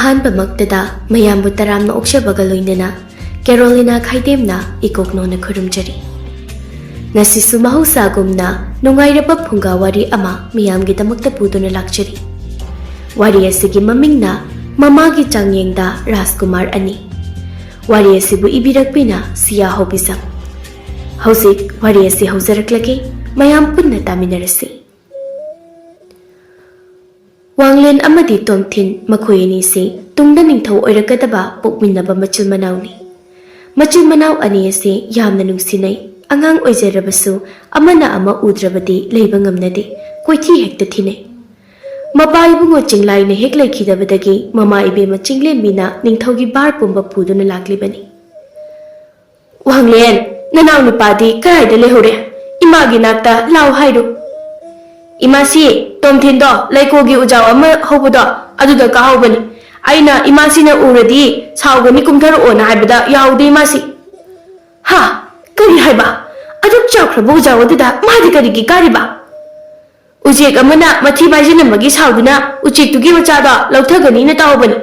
ꯑꯍꯥꯟꯕꯃꯛꯇꯗ ꯃꯌꯥꯝꯕꯨ ꯇꯔꯥꯝꯅ ꯑꯣꯛꯆꯕꯒ ꯂꯣꯏꯅꯅ ꯀꯦꯔꯣꯂꯤꯅꯥ ꯈꯥꯏꯗꯦꯝꯅ ꯏꯀꯣꯛꯅꯣꯅ ꯈꯨꯔꯨꯝꯖꯔꯤ꯫ ꯉꯁꯤꯁꯨ ꯃꯍꯧꯁꯥꯒꯨꯝꯅ ꯅꯨꯡꯉꯥꯏꯔꯕ ꯐꯨꯡꯒꯥꯋꯥꯔꯤ ꯑꯃ ꯃꯤꯌꯥꯝꯒꯤꯗꯃꯛꯇ ꯄꯨꯗꯨꯅ ꯂꯥꯛꯆꯔꯤ꯫ ꯋꯥꯔꯤ ꯑꯁꯤꯒꯤ ꯃꯃꯤꯡꯅ ꯃꯃꯥꯒꯤ ꯆꯥꯡꯌꯦꯡꯗ ꯔꯥꯖꯀꯨꯃꯥꯔ ꯑꯅꯤ꯫ ꯋꯥꯔꯤ ꯑꯁꯤꯕꯨ ꯏꯕꯤꯔꯛꯄꯤꯅ ꯁꯤꯌꯥ ꯍꯣꯕꯤꯁꯝ꯫ ꯍꯧꯖꯤꯛ ꯋꯥꯔꯤ ꯑꯁꯤ ꯍꯧꯖꯔꯛꯂꯒꯦ, ꯃꯌꯥꯝ ꯄꯨꯟꯅ ꯇꯥꯃꯤꯟꯅꯔꯁꯤ꯫ ꯋꯥꯡꯂꯦꯟ ꯑꯃꯗꯤ ꯇꯣꯝꯊꯤꯟ ꯃꯈꯣꯏ ꯑꯅꯤꯁꯤ ꯇꯨꯡꯗ ꯅꯤꯡꯊꯧ ꯑꯣꯏꯔꯛꯀꯗꯕ ꯄꯣꯛꯃꯤꯟꯅꯕ ꯃꯆꯤꯜ ꯃꯅꯥꯎꯅꯤ꯫ ꯃꯆꯤꯜ ꯃꯅꯥꯎ ꯑꯅꯤ ꯑꯁꯤ ꯌꯥꯝꯅ ꯅꯨꯡꯁꯤꯅꯩ꯫ ꯑꯉꯥꯡ ꯑꯣꯏꯖꯔꯕꯁꯨ ꯑꯃꯅ ꯑꯃ ꯎꯗ꯭ꯔꯕꯗꯤ ꯂꯩꯕ ꯉꯝꯅꯗꯦ, ꯀꯣꯏꯊꯤ ꯍꯦꯛꯇ ꯊꯤꯅꯩ꯫ ꯃꯄꯥ ꯏꯕꯨꯡꯉꯣ ꯆꯤꯡꯂꯥꯏꯅ ꯍꯦꯛ ꯂꯩꯈꯤꯗꯕꯗꯒꯤ ꯃꯃꯥ ꯏꯕꯦꯝꯃ ꯆꯤꯡꯂꯦꯝꯕꯤꯅ ꯅꯤꯡꯊꯧꯒꯤ ꯕꯥꯔ ꯄꯨꯝꯕ ꯄꯨꯗꯨꯅ ꯂꯥꯛꯂꯤꯕꯅꯤ꯫ ꯋꯥꯡꯂꯦꯟ, ꯅꯅꯥꯎ ꯅꯨꯄꯥꯗꯤ ꯀꯔꯥꯏꯗ ꯂꯩꯍꯧꯔꯦ? ꯏꯃꯥꯒꯤ ꯅꯥꯛꯇ ꯂꯥꯎ ꯍꯥꯏꯔꯨ꯫ ꯏꯃꯥꯁꯤ, ꯇꯣꯝꯊꯤꯟꯗꯣ ꯂꯩꯀꯣꯒꯤ ꯎꯖꯥꯎ ꯑꯃ ꯍꯧꯕꯗꯣ ꯑꯗꯨꯗ ꯀꯥꯍꯧꯕꯅꯤ꯫ ꯑꯩꯅ ꯏꯃꯥꯁꯤꯅ ꯎꯔꯗꯤ ꯁꯥꯎꯒꯅꯤ ꯀꯨꯝꯊꯔꯛꯑꯣꯅ ꯍꯥꯏꯕꯗ ꯌꯥꯎꯗꯦ ꯏꯃꯥꯁꯤ꯫ ꯍꯥ, ꯀꯔꯤ ꯍꯥꯏꯕ? ꯑꯗꯨꯛ ꯆꯥꯎꯈ꯭ꯔꯕ ꯎꯖꯥꯎ ꯑꯗꯨꯗ ꯃꯥꯗꯤ ꯀꯔꯤꯒꯤ ꯀꯥꯔꯤꯕ? ꯎꯆꯦꯛ ꯑꯃꯅ ꯃꯊꯤ ꯄꯥꯏꯁꯤꯜꯂꯝꯕꯒꯤ ꯁꯥꯎꯗꯨꯅ ꯎꯆꯦꯛꯇꯨꯒꯤ ꯃꯆꯥꯗꯣ ꯂꯧꯊꯒꯅꯤꯅ ꯇꯧꯍꯧꯕꯅꯤ꯫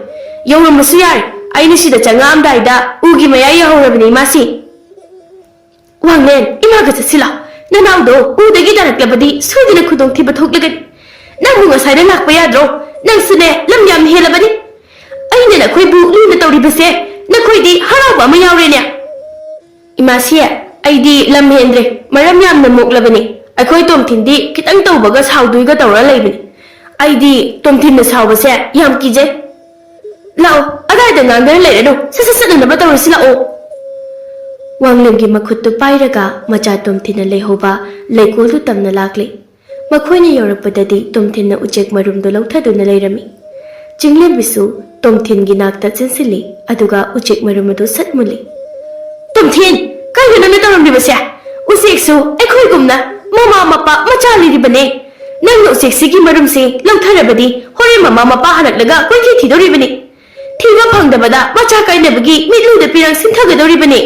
ꯌꯧꯔꯝꯕꯁꯨ ꯌꯥꯔꯦ, ꯑꯩꯅ ꯁꯤꯗ ꯆꯪꯉꯛꯑꯝꯗꯥꯏꯗ ꯎꯒꯤ ꯃꯌꯥꯏ ꯌꯧꯍꯧꯔꯕꯅꯤ ꯏꯃꯥꯁꯤ꯫ ꯋꯥꯡꯂꯦꯟ, ꯏꯃꯥꯒ ꯆꯠꯁꯤꯜꯂꯣ꯫ ꯅꯅꯥꯎꯗꯣ ꯎꯗꯒꯤ ꯇꯥꯔꯛꯂꯕꯗꯤ ꯁꯣꯏꯗꯅ ꯈꯨꯗꯣꯡꯊꯤꯕ ꯊꯣꯛꯂꯒꯅꯤ꯫ ꯅꯪꯕꯨ ꯉꯁꯥꯏꯗ ꯂꯥꯛꯄ ꯌꯥꯗ꯭ꯔꯣ? ꯅꯪꯁꯨꯅꯦ ꯂꯝ ꯌꯥꯝꯅ ꯍꯦꯜꯂꯕꯅꯤ꯫ ꯑꯩꯅ ꯅꯈꯣꯏꯕꯨ ꯂꯨꯅ ꯇꯧꯔꯤꯕꯁꯦ ꯅꯈꯣꯏꯗꯤ ꯍꯔꯥꯎꯕ ꯑꯃ ꯌꯥꯎꯔꯦꯅꯦ꯫ ꯏꯃꯥꯁꯤ, ꯑꯩꯗꯤ ꯂꯝ ꯍꯦꯟꯗ꯭ꯔꯦ, ꯃꯔꯝ ꯌꯥꯝꯅ ꯃꯣꯛꯂꯕꯅꯤ꯫ ꯑꯩꯈꯣꯏ ꯇꯣꯝꯊꯤꯟꯗꯤ ꯈꯤꯇꯪ ꯇꯧꯕꯒ ꯁꯥꯎꯗꯣꯏꯒ ꯇꯧꯔ ꯂꯩꯕꯅꯤ꯫ ꯑꯩꯗꯤ ꯇꯣꯝꯊꯤꯟꯅ ꯁꯥꯎꯕꯁꯦ ꯌꯥꯝ ꯀꯤꯖꯩ꯫ ꯂꯥꯛꯑꯣ, ꯑꯗꯥꯏꯗ ꯉꯥꯡꯗꯅ ꯂꯩꯔꯅꯨ, ꯁꯠ ꯆꯠꯅꯅꯕ ꯇꯧꯔꯁꯤ ꯂꯥꯛꯑꯣ꯫ ꯋꯥꯡꯂꯦꯟꯒꯤ ꯃꯈꯨꯠꯇꯨ ꯄꯥꯏꯔꯒ ꯃꯆꯥ ꯇꯣꯝꯊꯤꯟꯅ ꯂꯩꯍꯧꯕ ꯂꯩꯀꯣꯜꯗꯨ ꯇꯝꯅ ꯂꯥꯛꯂꯤ꯫ ꯃꯈꯣꯏꯅ ꯌꯧꯔꯛꯄꯗꯗꯤ ꯇꯣꯝꯊꯤꯟꯅ ꯎꯆꯦꯛ ꯃꯔꯨꯝꯗꯨ ꯂꯧꯊꯗꯨꯅ ꯂꯩꯔꯝꯃꯤ꯫ ꯆꯤꯡꯂꯦꯝꯕꯤꯁꯨ ꯇꯣꯝꯊꯤꯟꯒꯤ ꯅꯥꯛꯇ ꯆꯦꯟꯁꯤꯜꯂꯤ, ꯑꯗꯨꯒ ꯎꯆꯦꯛ ꯃꯔꯨꯝ ꯑꯗꯨ ꯁꯠ ꯃꯨꯜꯂꯤ꯫ ꯇꯣꯝꯊꯤꯟ, ꯀꯔꯤꯅꯣ ꯅꯪꯅ ꯇꯧꯔꯝꯂꯤꯕꯁꯦ? ꯎꯆꯦꯛꯁꯨ ꯑꯩꯈꯣꯏꯒꯨꯝꯅ ꯃꯃꯥ ꯃꯄꯥ ꯃꯆꯥ ꯂꯩꯔꯤꯕꯅꯦ꯫ ꯅꯪꯅ ꯎꯆꯦꯛꯁꯤꯒꯤ ꯃꯔꯨꯝꯁꯤ ꯂꯧꯊꯔꯕꯗꯤ ꯍꯣꯔꯦꯟ ꯃꯃꯥ ꯃꯄꯥ ꯍꯜꯂꯛꯂꯒ ꯀꯣꯏꯊꯤ ꯊꯤꯗꯧꯔꯤꯕꯅꯤ꯫ ꯊꯤꯕ ꯐꯪꯗꯕꯗ ꯃꯆꯥ ꯀꯥꯏꯅꯕꯒꯤ ꯃꯤꯠꯂꯨꯗ ꯄꯤꯔꯪ ꯁꯤꯟꯊꯒꯗꯧꯔꯤꯕꯅꯤ꯫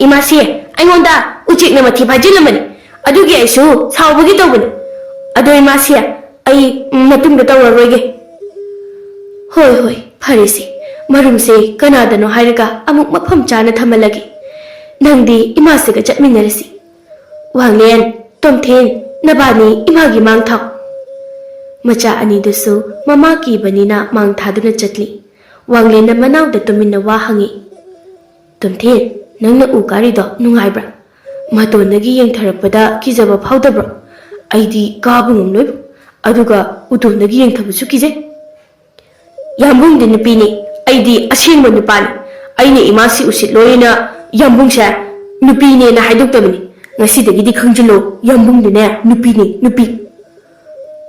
ꯏꯃꯥꯁꯤ, ꯑꯩꯉꯣꯟꯗ ꯎꯆꯦꯛꯅ ꯃꯊꯤ ꯐꯥꯏꯖꯤꯜꯂꯝꯕꯅꯤ, ꯑꯗꯨꯒꯤ ꯑꯩꯁꯨ ꯁꯥꯎꯕꯒꯤ ꯇꯧꯕꯅꯤ꯫ ꯑꯗꯣ ꯏꯃꯥꯁꯤ, ꯑꯩ ꯃꯇꯨꯡꯗ ꯇꯧꯔꯔꯣꯏꯒꯦ꯫ ꯍꯣꯏ ꯍꯣꯏ, ꯐꯔꯦꯁꯦ, ꯃꯔꯨꯝꯁꯦ ꯀꯅꯥꯗꯅꯣ ꯍꯥꯏꯔꯒ ꯑꯃꯨꯛ ꯃꯐꯝ ꯆꯥꯅ ꯊꯝꯍꯜꯂꯒꯦ꯫ ꯅꯪꯗꯤ ꯏꯃꯥꯁꯤꯒ ꯆꯠꯃꯤꯟꯅꯔꯁꯤ꯫ ꯋꯥꯡꯂꯦꯟ, ꯇꯣꯝꯊꯤꯟ, ꯅꯕꯥꯅꯤ ꯏꯃꯥꯒꯤ ꯃꯥꯡ ꯊꯥꯎ꯫ ꯃꯆꯥ ꯑꯅꯤꯗꯨꯁꯨ ꯃꯃꯥ ꯀꯤꯕꯅꯤꯅ ꯃꯥꯡ ꯊꯥꯗꯨꯅ ꯆꯠꯂꯤ꯫ ꯋꯥꯡꯂꯦꯟꯅ ꯃꯅꯥꯎꯗ ꯇꯨꯃꯤꯟꯅ ꯋꯥ ꯍꯪꯉꯤ꯫ ꯇꯣꯝꯊꯤꯟ, ꯅꯪꯅ ꯎ ꯀꯥꯔꯤꯗꯣ ꯅꯨꯡꯉꯥꯏꯕ꯭ꯔꯥ? ꯃꯇꯣꯟꯗꯒꯤ ꯌꯦꯡꯊꯔꯛꯄꯗ ꯀꯤꯖꯕ ꯐꯥꯎꯗꯕ꯭ꯔꯣ? ꯑꯩꯗꯤ ꯀꯥꯕ ꯉꯝꯂꯣꯏꯕ, ꯑꯗꯨꯒ ꯎꯇꯣꯟꯗꯒꯤ ꯌꯦꯡꯊꯕꯁꯨ ꯀꯤꯖꯩ꯫ ꯌꯥꯝꯕꯨꯡꯗꯤ ꯅꯨꯄꯤꯅꯤ, ꯑꯩꯗꯤ ꯑꯁꯦꯡꯕ ꯅꯨꯄꯥꯅꯤ꯫ ꯑꯩꯅ ꯏꯃꯥꯁꯤ ꯎꯁꯤꯠꯂꯣꯏꯅ ꯌꯥꯝꯕꯨꯡꯁꯦ ꯅꯨꯄꯤꯅꯦꯅ ꯍꯥꯏꯗꯣꯛꯇꯕꯅꯤ꯫ ꯉꯁꯤꯗꯒꯤꯗꯤ ꯈꯪꯖꯤꯜꯂꯣ, ꯌꯥꯝꯕꯨꯡꯗꯤꯅꯦ ꯅꯨꯄꯤꯅꯤ, ꯅꯨꯄꯤ꯫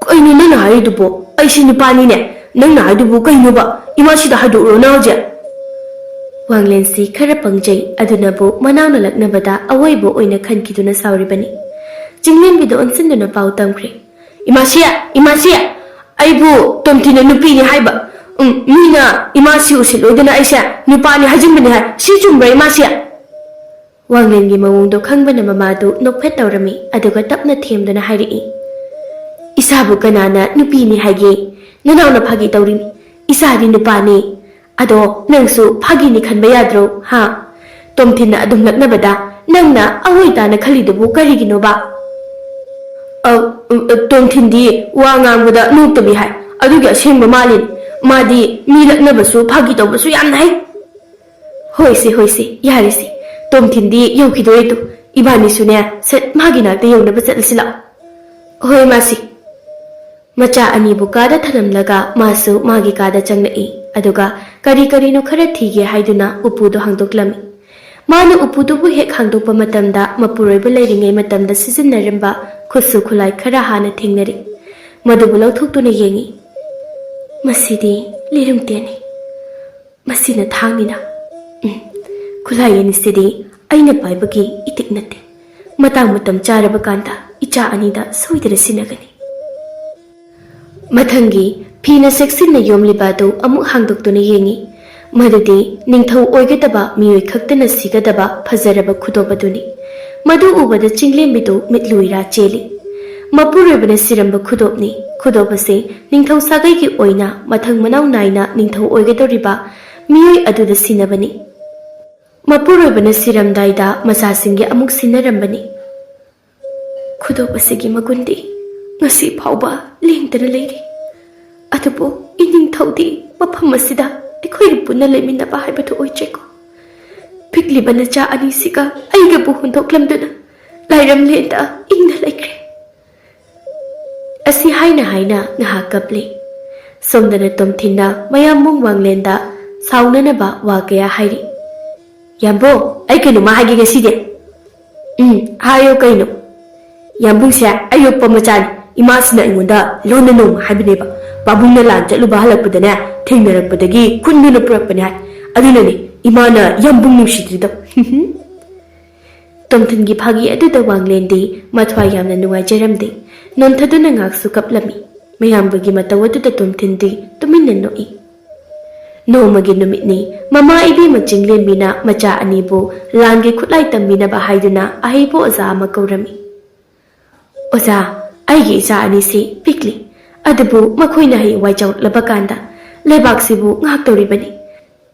ꯀꯩꯅꯣ ꯅꯪꯅ ꯍꯥꯏꯔꯤꯗꯨꯕꯣ? ꯑꯩꯁꯤ ꯅꯨꯄꯥꯅꯤꯅꯦ꯫ ꯅꯪꯅ ꯍꯥꯏꯗꯨꯕꯨ ꯀꯩꯅꯣꯕ? ꯏꯃꯥꯁꯤꯗ ꯍꯥꯏꯗꯣꯛꯎꯔꯣꯅ ꯍꯧꯖꯤꯛ꯫ ꯋꯥꯡꯂꯦꯟꯁꯤ ꯈꯔ ꯄꯪꯖꯩ, ꯑꯗꯨꯅꯕꯨ ꯃꯅꯥꯎꯅ ꯂꯛꯅꯕꯗ ꯑꯋꯣꯏꯕ ꯑꯣꯏꯅ ꯈꯟꯈꯤꯗꯨꯅ ꯁꯥꯎꯔꯤꯕꯅꯤ꯫ ꯆꯤꯡꯂꯦꯝꯕꯤꯗ ꯑꯣꯟꯁꯤꯟꯗꯨꯅ ꯄꯥꯎ ꯇꯝꯈ꯭ꯔꯦ꯫ ꯏꯃꯥꯁꯤ, ꯏꯃꯥꯁꯤ, ꯑꯩꯕꯨ ꯇꯣꯝꯊꯤꯟꯅ ꯅꯨꯄꯤꯅꯤ ꯍꯥꯏꯕ꯫ ꯃꯤꯅ ꯏꯃꯥꯁꯤ ꯎꯁꯤꯠꯂꯣꯏꯗꯅ ꯑꯩꯁꯦ ꯅꯨꯄꯥꯅꯤ ꯍꯥꯏꯖꯤꯟꯕꯅꯤ ꯍꯥꯏ꯫ ꯁꯤ ꯆꯨꯝꯕ꯭ꯔꯥ ꯏꯃꯥꯁꯤ? ꯋꯥꯡꯂꯦꯟꯒꯤ ꯃꯑꯣꯡꯗꯣ ꯈꯪꯕꯅ ꯃꯃꯥꯗꯨ ꯅꯣꯛꯐꯦꯠ ꯇꯧꯔꯝꯃꯤ, ꯑꯗꯨꯒ ꯇꯞꯅ ꯊꯦꯝꯗꯨꯅ ꯍꯥꯏꯔꯛꯏ꯫ ꯏꯁꯥꯕꯨ ꯀꯅꯥꯅ ꯅꯨꯄꯤꯅꯤ ꯍꯥꯏꯒꯦ? ꯅꯅꯥꯎꯅ ꯐꯥꯒꯤ ꯇꯧꯔꯤꯅꯤ꯫ ꯏꯁꯥꯗꯤ ꯅꯨꯄꯥꯅꯤ꯫ ꯑꯗꯣ ꯅꯪꯁꯨ ꯐꯥꯒꯤꯅꯤ ꯈꯟꯕ ꯌꯥꯗ꯭ꯔꯣ? ꯍꯥ? ꯇꯣꯝꯊꯤꯟꯅ ꯑꯗꯨꯝ ꯂꯛꯅꯕꯗ ꯅꯪꯅ ꯑꯋꯣꯏ ꯇꯥꯅ ꯈꯜꯂꯤꯗꯨꯕꯨ ꯀꯔꯤꯒꯤꯅꯣꯕ? ꯇꯣꯝꯊꯤꯟꯗꯤ ꯋꯥ ꯉꯥꯡꯕꯗ ꯅꯣꯛꯇꯕꯤ ꯍꯥꯏ, ꯑꯗꯨꯒꯤ ꯑꯁꯦꯡꯕ ꯃꯥꯜꯂꯤꯅꯤ꯫ ꯃꯥꯗꯤ ꯃꯤ ꯂꯛꯅꯕꯁꯨ ꯐꯥꯒꯤ ꯇꯧꯕꯁꯨ ꯌꯥꯝꯅ ꯍꯩ꯫ ꯍꯣꯏꯁꯦ ꯍꯣꯏꯁꯦ, ꯌꯥꯔꯦꯁꯦ, ꯇꯣꯝꯊꯤꯟꯗꯤ ꯌꯧꯈꯤꯗꯣꯔꯦꯗꯣ꯫ ꯏꯕꯥꯅꯤꯁꯨꯅꯦ ꯁꯠ ꯃꯥꯒꯤ ꯅꯥꯛꯇ ꯌꯧꯅꯕ ꯆꯠꯂꯁꯤ ꯂꯥꯛꯑꯣ꯫ ꯍꯣꯏ ꯃꯥꯁꯤ꯫ ꯃꯆꯥ ꯑꯅꯤꯕꯨ ꯀꯥꯗ ꯊꯅꯝꯂꯒ ꯃꯥꯁꯨ ꯃꯥꯒꯤ ꯀꯥꯗ ꯆꯪꯂꯛꯏ, ꯑꯗꯨꯒ ꯀꯔꯤ ꯀꯔꯤꯅꯣ ꯈꯔ ꯊꯤꯒꯦ ꯍꯥꯏꯗꯨꯅ ꯎꯄꯨꯗꯣ ꯍꯥꯡꯗꯣꯛꯂꯝꯃꯤ꯫ ꯃꯥꯅ ꯎꯄꯨꯗꯨꯕꯨ ꯍꯦꯛ ꯍꯥꯡꯗꯣꯛꯄ ꯃꯇꯝꯗ ꯃꯄꯨꯔꯣꯏꯕ ꯂꯩꯔꯤꯉꯩ ꯃꯇꯝꯗ ꯁꯤꯖꯤꯟꯅꯔꯝꯕ ꯈꯨꯠꯁꯨ ꯈꯨꯠꯂꯥꯏ ꯈꯔ ꯍꯥꯟꯅ ꯊꯦꯡꯅꯔꯤ꯫ ꯃꯗꯨꯕꯨ ꯂꯧꯊꯣꯛꯇꯨꯅ ꯌꯦꯡꯉꯤ꯫ ꯃꯁꯤꯗꯤ ꯂꯤꯔꯨꯡꯇꯦꯟꯅꯤ, ꯃꯁꯤꯅ ꯊꯥꯡꯅꯤꯅ꯫ ꯈꯨꯠꯂꯥꯏ ꯑꯅꯤꯁꯤꯗꯤ ꯑꯩꯅ ꯄꯥꯏꯕꯒꯤ ꯏꯇꯤꯛ ꯅꯠꯇꯦ꯫ ꯃꯇꯥꯡ ꯃꯇꯝ ꯆꯥꯔꯕ ꯀꯥꯟꯗ ꯏꯆꯥ ꯑꯅꯤꯗ ꯁꯣꯏꯗꯅ ꯁꯤꯟꯅꯒꯅꯤ꯫ ꯃꯊꯪꯒꯤ ꯐꯤꯅ ꯆꯦꯛꯁꯤꯟꯅ ꯌꯣꯝꯂꯤꯕ ꯑꯗꯨ ꯑꯃꯨꯛ ꯍꯥꯡꯗꯣꯛꯇꯨꯅ ꯌꯦꯡꯉꯤ꯫ ꯃꯗꯨꯗꯤ ꯅꯤꯡꯊꯧ ꯑꯣꯏꯒꯗꯕ ꯃꯤꯑꯣꯏ ꯈꯛꯇꯅ ꯁꯤꯒꯗꯕ ꯐꯖꯔꯕ ꯈꯨꯗꯣꯞ ꯑꯗꯨꯅꯤ꯫ ꯃꯗꯨ ꯎꯕꯗ ꯆꯤꯡꯂꯦꯝꯕꯤꯗꯨ ꯃꯤꯠꯂꯨꯏꯔꯥ ꯆꯦꯜꯂꯤ꯫ ꯃꯄꯨꯔꯣꯏꯕꯅ ꯁꯤꯔꯝꯕ ꯈꯨꯗꯣꯞꯅꯤ꯫ ꯈꯨꯗꯣꯞ ꯑꯁꯤ ꯅꯤꯡꯊꯧ ꯁꯥꯒꯩꯒꯤ ꯑꯣꯏꯅ ꯃꯊꯪ ꯃꯅꯥꯎ ꯅꯥꯏꯅ ꯅꯤꯡꯊꯧ ꯑꯣꯏꯒꯗꯧꯔꯤꯕ ꯃꯤꯑꯣꯏ ꯑꯗꯨꯗ ꯁꯤꯟꯅꯕꯅꯤ꯫ ꯃꯄꯨꯔꯣꯏꯕꯅ ꯁꯤꯔꯝꯗꯥꯏꯗ ꯃꯆꯥꯁꯤꯡꯒꯤ ꯑꯃꯨꯛ ꯁꯤꯟꯅꯔꯝꯕꯅꯤ꯫ ꯈꯨꯗꯣꯞ ꯑꯁꯤꯒꯤ ꯃꯒꯨꯟꯗꯤ ꯉꯁꯤ ꯐꯥꯎꯕ ꯂꯦꯡꯗꯅ ꯂꯩꯔꯤ꯫ ꯑꯗꯨꯕꯨ ꯏꯅꯤꯡꯊꯧꯗꯤ ꯃꯐꯝ ꯑꯁꯤꯗ ꯑꯩꯈꯣꯏꯒ ꯄꯨꯟꯅ ꯂꯩꯃꯤꯟꯅꯕ ꯍꯥꯏꯕꯗꯨ ꯑꯣꯏꯗ꯭ꯔꯦꯀꯣ꯫ ꯄꯤꯛꯂꯤꯕ ꯅꯆꯥ ꯑꯅꯤꯁꯤꯒ ꯑꯩꯒꯕꯨ ꯍꯨꯟꯗꯣꯛꯂꯝꯗꯨꯅ ꯂꯥꯏꯔꯝꯂꯦꯟꯗ ꯏꯪꯅ ꯂꯩꯈ꯭ꯔꯦ꯫ ꯑꯁꯤ ꯍꯥꯏꯅ ꯍꯥꯏꯅ ꯉꯥꯏꯍꯥꯛ ꯀꯞꯂꯤ꯫ ꯁꯣꯝꯗꯅ ꯇꯣꯝꯊꯤꯟꯅ ꯃꯌꯥꯝꯕꯨꯡ ꯋꯥꯡꯂꯦꯟꯗ ꯁꯥꯎꯅꯅꯕ ꯋꯥ ꯀꯌꯥ ꯍꯥꯏꯔꯤ꯫ ꯌꯥꯝꯕꯣ, ꯑꯩ ꯀꯩꯅꯣꯃ ꯍꯥꯏꯒꯦ ꯉꯁꯤꯗꯤ꯫ ꯍꯥꯏꯌꯣ ꯀꯩꯅꯣ? ꯌꯥꯝꯕꯨꯡꯁꯦ ꯑꯩ ꯌꯣꯛꯄ ꯃꯆꯥꯅꯤ꯫ ꯏꯃꯥꯁꯤꯅ ꯑꯩꯉꯣꯟꯗ ꯂꯣꯟꯅ ꯅꯣꯡꯃ ꯍꯥꯏꯕꯅꯦꯕ, ꯄꯥꯕꯨꯡꯅ ꯂꯥꯟ ꯆꯠꯂꯨꯕ ꯍꯜꯂꯛꯄꯗꯅꯦ ꯊꯦꯡꯅꯔꯛꯄꯗꯒꯤ ꯈꯨꯟꯗꯨꯅ ꯄꯨꯔꯛꯄꯅꯦ ꯍꯥꯏ꯫ ꯑꯗꯨꯅꯅꯦ ꯏꯃꯥꯅ ꯌꯥꯝꯕꯨꯡ ꯅꯨꯡꯁꯤꯗ꯭ꯔꯤꯗꯣ꯫ ꯇꯣꯝꯊꯤꯟꯒꯤ ꯐꯥꯒꯤ ꯑꯗꯨꯗ ꯋꯥꯡꯂꯦꯟꯗꯤ ꯃꯊ꯭ꯋꯥꯏ ꯌꯥꯝꯅ ꯅꯨꯡꯉꯥꯏꯖꯔꯝꯗꯦ꯫ ꯅꯣꯟꯊꯗꯨꯅ ꯉꯥꯛꯁꯨ ꯀꯞꯂꯝꯃꯤ꯫ ꯃꯌꯥꯝꯕꯒꯤ ꯃꯇꯧ ꯑꯗꯨꯗ ꯇꯣꯝꯊꯤꯟꯗꯤ ꯇꯨꯃꯤꯟꯅ ꯅꯣꯛꯏ꯫ ꯅꯣꯡꯃꯒꯤ ꯅꯨꯃꯤꯠꯅꯤ꯫ ꯃꯃꯥ ꯏꯕꯦꯝꯃ ꯆꯤꯡꯂꯦꯝꯕꯤꯅ ꯃꯆꯥ ꯑꯅꯤꯕꯨ ꯂꯥꯟꯒꯤ ꯈꯨꯠꯂꯥꯏ ꯇꯝꯕꯤꯅꯕ ꯍꯥꯏꯗꯨꯅ ꯑꯍꯩꯕ ꯑꯣꯖꯥ ꯑꯃ ꯀꯧꯔꯝꯃꯤ꯫ ꯑꯣꯖꯥ, ꯑꯩꯒꯤ ꯏꯆꯥ ꯑꯅꯤꯁꯤ ꯄꯤꯛꯂꯤ, ꯑꯗꯨꯕꯨ ꯃꯈꯣꯏꯅ ꯍꯌꯦꯡꯋꯥꯏ ꯆꯥꯎꯔꯛꯂꯕ ꯀꯥꯟꯗ ꯂꯩꯕꯥꯛꯁꯤꯕꯨ ꯉꯥꯛꯇꯧꯔꯤꯕꯅꯤ꯫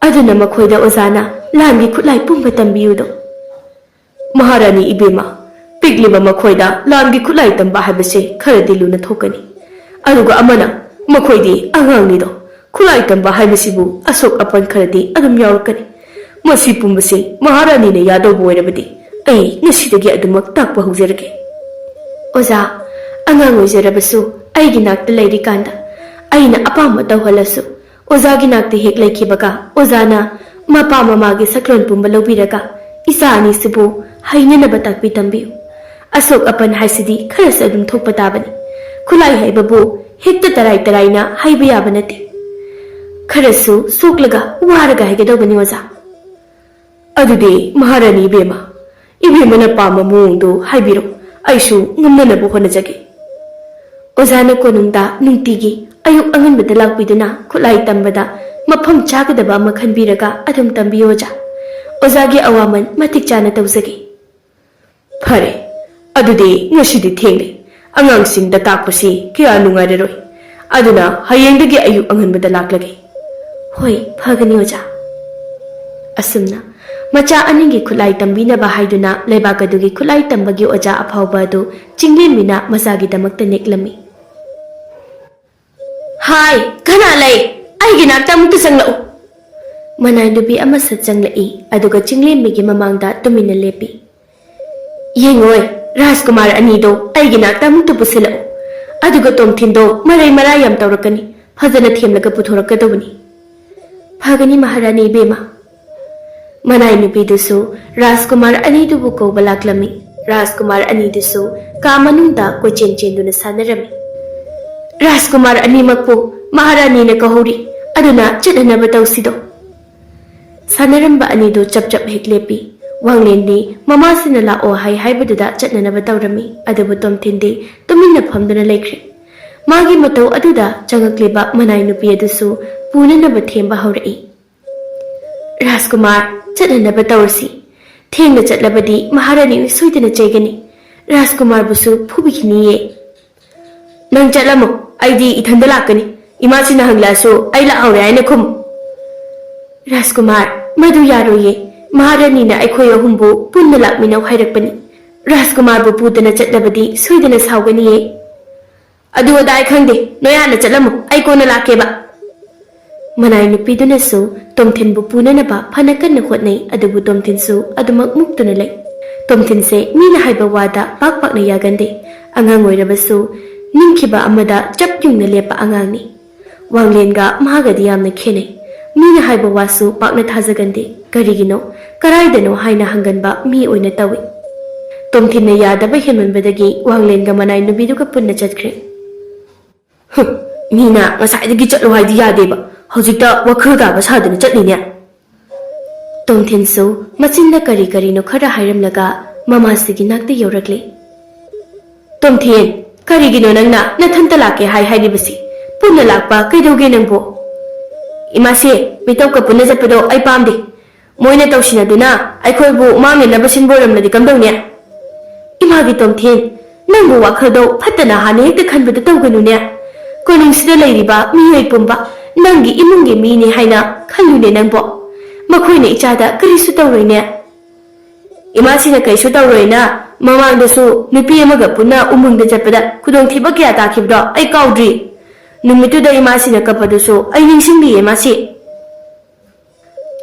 ꯑꯗꯨꯅ ꯃꯈꯣꯏꯗ ꯑꯣꯖꯥꯅ ꯂꯥꯟꯒꯤ ꯈꯨꯠꯂꯥꯏ ꯄꯨꯝꯕ ꯇꯝꯕꯤꯌꯨꯗꯣ꯫ ꯃꯍꯥꯔꯥꯅꯤ ꯏꯕꯦꯝꯃ, ꯄꯤꯛꯂꯤꯕ ꯃꯈꯣꯏꯗ ꯂꯥꯟꯒꯤ ꯈꯨꯠꯂꯥꯏ ꯇꯝꯕ ꯍꯥꯏꯕꯁꯦ ꯈꯔꯗꯤ ꯂꯨꯅ ꯊꯣꯛꯀꯅꯤ꯫ ꯑꯗꯨꯒ ꯑꯃꯅ ꯃꯈꯣꯏꯗꯤ ꯑꯉꯥꯡꯅꯤꯗꯣ, ꯈꯨꯠꯂꯥꯏ ꯇꯝꯕ ꯍꯥꯏꯕꯁꯤꯕꯨ ꯑꯁꯣꯛ ꯑꯄꯟ ꯈꯔꯗꯤ ꯑꯗꯨꯝ ꯌꯥꯎꯔꯛꯀꯅꯤ꯫ ꯃꯁꯤ ꯄꯨꯝꯕꯁꯤ ꯃꯍꯥꯔꯥꯅꯤꯅ ꯌꯥꯗꯧꯕ ꯑꯣꯏꯔꯕꯗꯤ ꯑꯩ ꯉꯁꯤꯗꯒꯤ ꯑꯗꯨꯃꯛ ꯇꯥꯛꯄ ꯍꯧꯖꯔꯒꯦ꯫ ꯑꯣꯖꯥ, ꯑꯉꯥꯡ ꯑꯣꯏꯖꯔꯕꯁꯨ ꯑꯩꯒꯤ ꯅꯥꯛꯇ ꯂꯩꯔꯤꯀꯥꯟꯗ ꯑꯩꯅ ꯑꯄꯥꯝꯕ ꯇꯧꯍꯜꯂꯁꯨ ꯑꯣꯖꯥꯒꯤ ꯅꯥꯛꯇ ꯍꯦꯛ ꯂꯩꯈꯤꯕꯒ ꯑꯣꯖꯥꯅ ꯃꯄꯥ ꯃꯃꯥꯒꯤ ꯁꯛꯂꯣꯟ ꯄꯨꯝꯕ ꯂꯧꯕꯤꯔꯒ ꯏꯆꯥ ꯑꯅꯤꯁꯤꯕꯨ ꯍꯩꯅꯅꯕ ꯇꯥꯛꯄꯤ ꯇꯝꯕꯤꯌꯨ꯫ ꯑꯁꯣꯛ ꯑꯄꯟ ꯍꯥꯏꯁꯤꯗꯤ ꯈꯔꯁꯨ ꯑꯗꯨꯝ ꯊꯣꯛꯄ ꯇꯥꯕꯅꯤ꯫ ꯈꯨꯠꯂꯥꯏ ꯍꯩꯕꯕꯨ ꯍꯦꯛꯇ ꯇꯔꯥꯏ ꯇꯔꯥꯏꯅ ꯍꯩꯕ ꯌꯥꯕ ꯅꯠꯇꯦ꯫ ꯈꯔꯁꯨ ꯁꯣꯛꯂꯒ ꯋꯥꯔꯒ ꯍꯩꯒꯗꯧꯕꯅꯤ ꯑꯣꯖꯥ꯫ ꯑꯗꯨꯗꯤ ꯃꯍꯥꯔꯥꯅꯤ ꯏꯕꯦꯝꯃ, ꯏꯕꯦꯝꯃꯅ ꯄꯥꯝꯕ ꯃꯑꯣꯡꯗꯨ ꯍꯥꯏꯕꯤꯔꯣ, ꯑꯩꯁꯨ ꯉꯝꯅꯅꯕ ꯍꯣꯠꯅꯖꯒꯦ꯫ ꯑꯣꯖꯥꯅ ꯀꯣꯅꯨꯡꯗ ꯅꯨꯡꯇꯤꯒꯤ ꯑꯌꯨꯛ ꯑꯉꯟꯕꯗ ꯂꯥꯛꯄꯤꯗꯨꯅ ꯈꯨꯠꯂꯥꯏ ꯇꯝꯕꯗ ꯃꯐꯝ ꯆꯥꯒꯗꯕ ꯑꯃ ꯈꯟꯕꯤꯔꯒ ꯑꯗꯨꯝ ꯇꯝꯕꯤꯌꯨ ꯑꯣꯖꯥ꯫ ꯑꯣꯖꯥꯒꯤ ꯑꯋꯥꯃꯟ ꯃꯇꯤꯛ ꯆꯥꯅ ꯇꯧꯖꯒꯦ꯫ ꯐꯔꯦ, ꯑꯗꯨꯗꯤ ꯉꯁꯤꯗꯤ ꯊꯦꯡꯂꯦ꯫ ꯑꯉꯥꯡꯁꯤꯡꯗ ꯇꯥꯛꯄꯁꯤ ꯀꯌꯥ ꯅꯨꯡꯉꯥꯏꯔꯔꯣꯏ꯫ ꯑꯗꯨꯅ ꯍꯌꯦꯡꯗꯒꯤ ꯑꯌꯨꯛ ꯑꯉꯟꯕꯗ ꯂꯥꯛꯂꯒꯦ꯫ ꯍꯣꯏ, ꯐꯒꯅꯤ ꯑꯣꯖꯥ꯫ ꯑꯁꯨꯝꯅ ꯃꯆꯥ ꯑꯅꯤꯒꯤ ꯈꯨꯠꯂꯥꯏ ꯇꯝꯕꯤꯅꯕ ꯍꯥꯏꯗꯨꯅ ꯂꯩꯕꯥꯛ ꯑꯗꯨꯒꯤ ꯈꯨꯠꯂꯥꯏ ꯇꯝꯕꯒꯤ ꯑꯣꯖꯥ ꯑꯐꯥꯎꯕ ꯑꯗꯨ ꯆꯤꯡꯂꯦꯝꯕꯤꯅ ꯃꯆꯥꯒꯤꯗꯃꯛꯇ ꯅꯦꯛꯂꯝꯃꯤ꯫ ꯍꯥꯏ, ꯀꯅꯥ ꯂꯩ? ꯑꯩꯒꯤ ꯅꯥꯛꯇ ꯑꯃꯨꯛꯇ ꯆꯪꯂꯛꯎ꯫ ꯃꯅꯥꯏ ꯅꯨꯄꯤ ꯑꯃ ꯁꯠ ꯆꯪꯂꯛꯏ, ꯑꯗꯨꯒ ꯆꯤꯡꯂꯦꯝꯕꯤꯒꯤ ꯃꯃꯥꯡꯗ ꯇꯨꯃꯤꯟꯅ ꯂꯦꯞꯄꯤ꯫ ꯌꯦꯡꯉꯣꯏ, ꯔꯥꯖꯀꯨꯃꯥꯔ ꯑꯅꯤꯗꯣ ꯑꯩꯒꯤ ꯅꯥꯛꯇ ꯑꯃꯨꯛꯇ ꯄꯨꯁꯤꯜꯂꯛꯎ꯫ ꯑꯗꯨꯒ ꯇꯣꯝꯊꯤꯟꯗꯣ ꯃꯔꯩ ꯃꯔꯥ ꯌꯥꯝ ꯇꯧꯔꯛꯀꯅꯤ, ꯐꯖꯅ ꯊꯦꯝꯂꯒ ꯄꯨꯊꯣꯔꯛꯀꯗꯧꯕꯅꯤ꯫ ꯐꯒꯅꯤ ꯃꯍꯥꯔꯥꯅꯤ ꯏꯕꯦꯝꯃ꯫ ꯃꯅꯥꯏ ꯅꯨꯄꯤꯗꯨꯁꯨ ꯔꯥꯖꯀꯨꯃꯥꯔ ꯑꯅꯤꯗꯨꯕꯨ ꯀꯧꯕ ꯂꯥꯛꯂꯝꯃꯤ꯫ ꯔꯥꯖꯀꯨꯃꯥꯔ ꯑꯅꯤꯗꯨꯁꯨ ꯀꯥ ꯃꯅꯨꯡꯗ ꯀꯣꯏꯆꯦꯟ ꯆꯦꯟꯗꯨꯅ ꯁꯥꯟꯅꯔꯝꯃꯤ꯫ ꯔꯥꯖꯀꯨꯃꯥꯔ ꯑꯅꯤꯃꯛꯄꯨ ꯃꯍꯥꯔꯥꯅꯤꯅ ꯀꯧꯍꯧꯔꯤ, ꯑꯗꯨꯅ ꯆꯠꯅꯅꯕ ꯇꯧꯁꯤꯗꯣ꯫ ꯁꯥꯟꯅꯔꯝꯕ ꯑꯅꯤꯗꯨ ꯆꯞ ꯆꯞ ꯍꯦꯛ ꯂꯦꯞꯄꯤ꯫ ꯋꯥꯡꯂꯦꯟꯗꯤ ꯃꯃꯥꯁꯤꯅ ꯂꯥꯛꯑꯣ ꯍꯥꯏꯕꯗꯨꯗ ꯆꯠꯅꯅꯕ ꯇꯧꯔꯝꯃꯤ, ꯑꯗꯨꯕꯨ ꯇꯣꯝꯊꯤꯟꯗꯤ ꯇꯨꯃꯤꯟꯅ ꯐꯝꯗꯨꯅ ꯂꯩꯈ꯭ꯔꯦ꯫ ꯃꯥꯒꯤ ꯃꯇꯧ ꯑꯗꯨꯗ ꯆꯪꯉꯛꯂꯤꯕ ꯃꯅꯥꯏ ꯅꯨꯄꯤ ꯑꯗꯨꯁꯨ ꯄꯨꯅꯅꯕ ꯊꯦꯝꯕ ꯍꯧꯔꯛꯏ꯫ ꯔꯥꯖꯀꯨꯃꯥꯔ, ꯆꯠꯅꯅꯕ ꯇꯧꯔꯁꯤ꯫ ꯊꯦꯡꯅ ꯆꯠꯂꯕꯗꯤ ꯃꯍꯥꯔꯥꯅꯤꯅ ꯁꯣꯏꯗꯅ ꯆꯩꯒꯅꯤ, ꯔꯥꯖꯀꯨꯃꯥꯔꯕꯨꯁꯨ ꯐꯨꯕꯤꯈꯤꯅꯤꯌꯦ꯫ ꯅꯪ ꯆꯠꯂꯝꯃꯣ, ꯑꯩꯗꯤ ꯏꯊꯟꯗ ꯂꯥꯛꯀꯅꯤ꯫ ꯏꯃꯥꯁꯤꯅ ꯍꯪꯂꯛꯑꯁꯨ ꯑꯩ ꯂꯥꯛꯍꯧꯔꯦ ꯍꯥꯏꯅ ꯈꯨꯝꯃꯨ꯫ ꯔꯥꯖꯀꯨꯃꯥꯔ, ꯃꯗꯨ ꯌꯥꯔꯣꯏꯌꯦ꯫ ꯃꯍꯥꯔꯥꯅꯤꯅ ꯑꯩꯈꯣꯏ ꯑꯍꯨꯝꯕꯨ ꯄꯨꯟꯅ ꯂꯥꯛꯃꯤꯟꯅꯧ ꯍꯥꯏꯔꯛꯄꯅꯤ꯫ ꯔꯥꯖꯀꯨꯃꯥꯔꯕꯨ ꯄꯨꯗꯅ ꯆꯠꯂꯕꯗꯤ ꯁꯣꯏꯗꯅ ꯁꯥꯎꯒꯅꯤꯌꯦ꯫ ꯑꯗꯨ ꯑꯗꯥ ꯑꯩ ꯈꯪꯗꯦ, ꯅꯣꯏ ꯆꯠꯂꯝꯃꯣ, ꯑꯩ ꯀꯣꯟꯅ ꯂꯥꯛꯀꯦꯕ꯫ ꯃꯅꯥꯏ ꯅꯨꯄꯤꯗꯨꯅꯁꯨ ꯇꯣꯝꯊꯤꯟꯕꯨ ꯄꯨꯅꯅꯕ ꯐꯅ ꯀꯟꯅ ꯍꯣꯠꯅꯩ, ꯑꯗꯨꯕꯨ ꯇꯣꯝꯊꯤꯟꯁꯨ ꯑꯗꯨꯃꯛ ꯃꯨꯛꯇꯨꯅ ꯂꯩ꯫ ꯇꯣꯝꯊꯤꯟꯁꯦ ꯃꯤꯅ ꯍꯥꯏꯕ ꯋꯥꯗ ꯄꯥꯛ ꯄꯥꯛꯅ ꯌꯥꯒꯟꯗꯦ꯫ ꯑꯉꯥꯡ ꯑꯣꯏꯔꯕꯁꯨ ꯅꯤꯡꯈꯤꯕ ꯑꯃꯗ ꯆꯞ ꯌꯨꯡꯅ ꯂꯦꯞꯄ ꯑꯉꯥꯡꯅꯤ꯫ ꯋꯥꯡꯂꯦꯟꯒ ꯃꯥꯒꯗꯤ ꯌꯥꯝꯅ ꯈꯦꯟꯅꯩ꯫ ꯃꯤꯅ ꯍꯥꯏꯕ ꯋꯥꯁꯨ ꯄꯥꯛꯅ ꯊꯥꯖꯒꯟꯗꯦ꯫ ꯀꯔꯤꯒꯤꯅꯣ, ꯀꯔꯥꯏꯗꯅꯣ ꯍꯥꯏꯅ ꯍꯪꯒꯟꯕ ꯃꯤ ꯑꯣꯏꯅ ꯇꯧꯏ꯫ ꯇꯣꯝꯊꯤꯟꯅ ꯌꯥꯗꯕ ꯍꯦꯟꯃꯟꯕꯗꯒꯤ ꯋꯥꯡꯂꯦꯟꯒ ꯃꯅꯥꯏ ꯅꯨꯄꯤꯗꯨꯒ ꯄꯨꯟꯅ ꯆꯠꯈ꯭ꯔꯦ꯫ ꯃꯤꯅ ꯉꯁꯥꯏꯗꯒꯤ ꯆꯠꯂꯣ ꯍꯥꯏꯗꯤ ꯌꯥꯗꯦꯕ, ꯍꯧꯖꯤꯛꯇ ꯋꯥꯈꯜ ꯀꯥꯕ ꯁꯥꯗꯅ ꯆꯠꯂꯤꯅꯦ꯫ ꯇꯣꯝꯊꯤꯟꯁꯨ ꯃꯆꯤꯟꯗ ꯀꯔꯤ ꯀꯔꯤꯅꯣ ꯈꯔ ꯍꯥꯏꯔꯝꯂꯒ ꯃꯃꯥꯁꯤꯒꯤ ꯅꯥꯛꯇ ꯌꯧꯔꯛꯂꯦ꯫ ꯇꯣꯝꯊꯤꯟ, ꯀꯔꯤꯒꯤꯅꯣ ꯅꯪꯅ ꯅꯊꯟꯇ ꯂꯥꯛꯀꯦ ꯍꯥꯏꯔꯤꯕꯁꯤ? ꯄꯨꯟꯅ ꯂꯥꯛꯄ ꯀꯩꯗꯧꯒꯦ ꯅꯪꯕꯣ? ꯏꯃꯥꯁꯦ, ꯃꯤꯇꯧꯒ ꯄꯨꯟꯅ ꯆꯠꯄꯗꯣ ꯑꯩ ꯄꯥꯝꯗꯦ꯫ ꯃꯣꯏꯅ ꯇꯧꯁꯤꯟꯅꯗꯨꯅ ꯑꯩꯈꯣꯏꯕꯨ ꯃꯥꯡꯅꯅꯕ ꯁꯤꯟꯕ ꯑꯣꯏꯔꯝꯂꯗꯤ ꯀꯝꯗꯧꯅꯤ? ꯏꯃꯥꯒꯤ ꯇꯣꯝꯊꯤꯟ, ꯅꯪꯕꯨ ꯋꯥꯈꯜꯗꯣ ꯐꯠꯇꯅ ꯍꯥꯟꯅ ꯍꯦꯛꯇ ꯈꯟꯕꯗ ꯇꯧꯒꯅꯨꯅꯦ꯫ ꯀꯣꯅꯨꯡꯁꯤꯗ ꯂꯩꯔꯤꯕ ꯃꯤꯑꯣꯏ ꯄꯨꯝꯕ ꯅꯪꯒꯤ ꯏꯃꯨꯡꯒꯤ ꯃꯤꯅꯤ ꯍꯥꯏꯅ ꯈꯜꯂꯨꯅꯦ ꯅꯪꯕꯣ ꯃꯈꯣꯏꯅ ꯏꯆꯥꯗ ꯀꯔꯤꯁꯨ ꯇꯧꯔꯣꯏꯅꯦ ꯏꯃꯥꯁꯤꯅ ꯀꯩꯁꯨ ꯇꯧꯔꯣꯏꯅ ꯃꯃꯥꯡꯗꯁꯨ ꯅꯨꯄꯤ ꯑꯃꯒ ꯄꯨꯟꯅ ꯎꯃꯪꯗ ꯆꯠꯄꯗ ꯈꯨꯗꯣꯡꯊꯤꯕ ꯀꯌꯥ ꯇꯥꯈꯤꯕꯗꯣ ꯑꯩ ꯀꯥꯎꯗ꯭ꯔꯤ ꯅꯨꯃꯤꯠꯇꯨꯗ ꯏꯃꯥꯁꯤꯅ ꯀꯞꯄꯗꯨꯁꯨ ꯑꯩ ꯅꯤꯡꯁꯤꯡꯂꯤꯌꯦ ꯃꯥꯁꯤ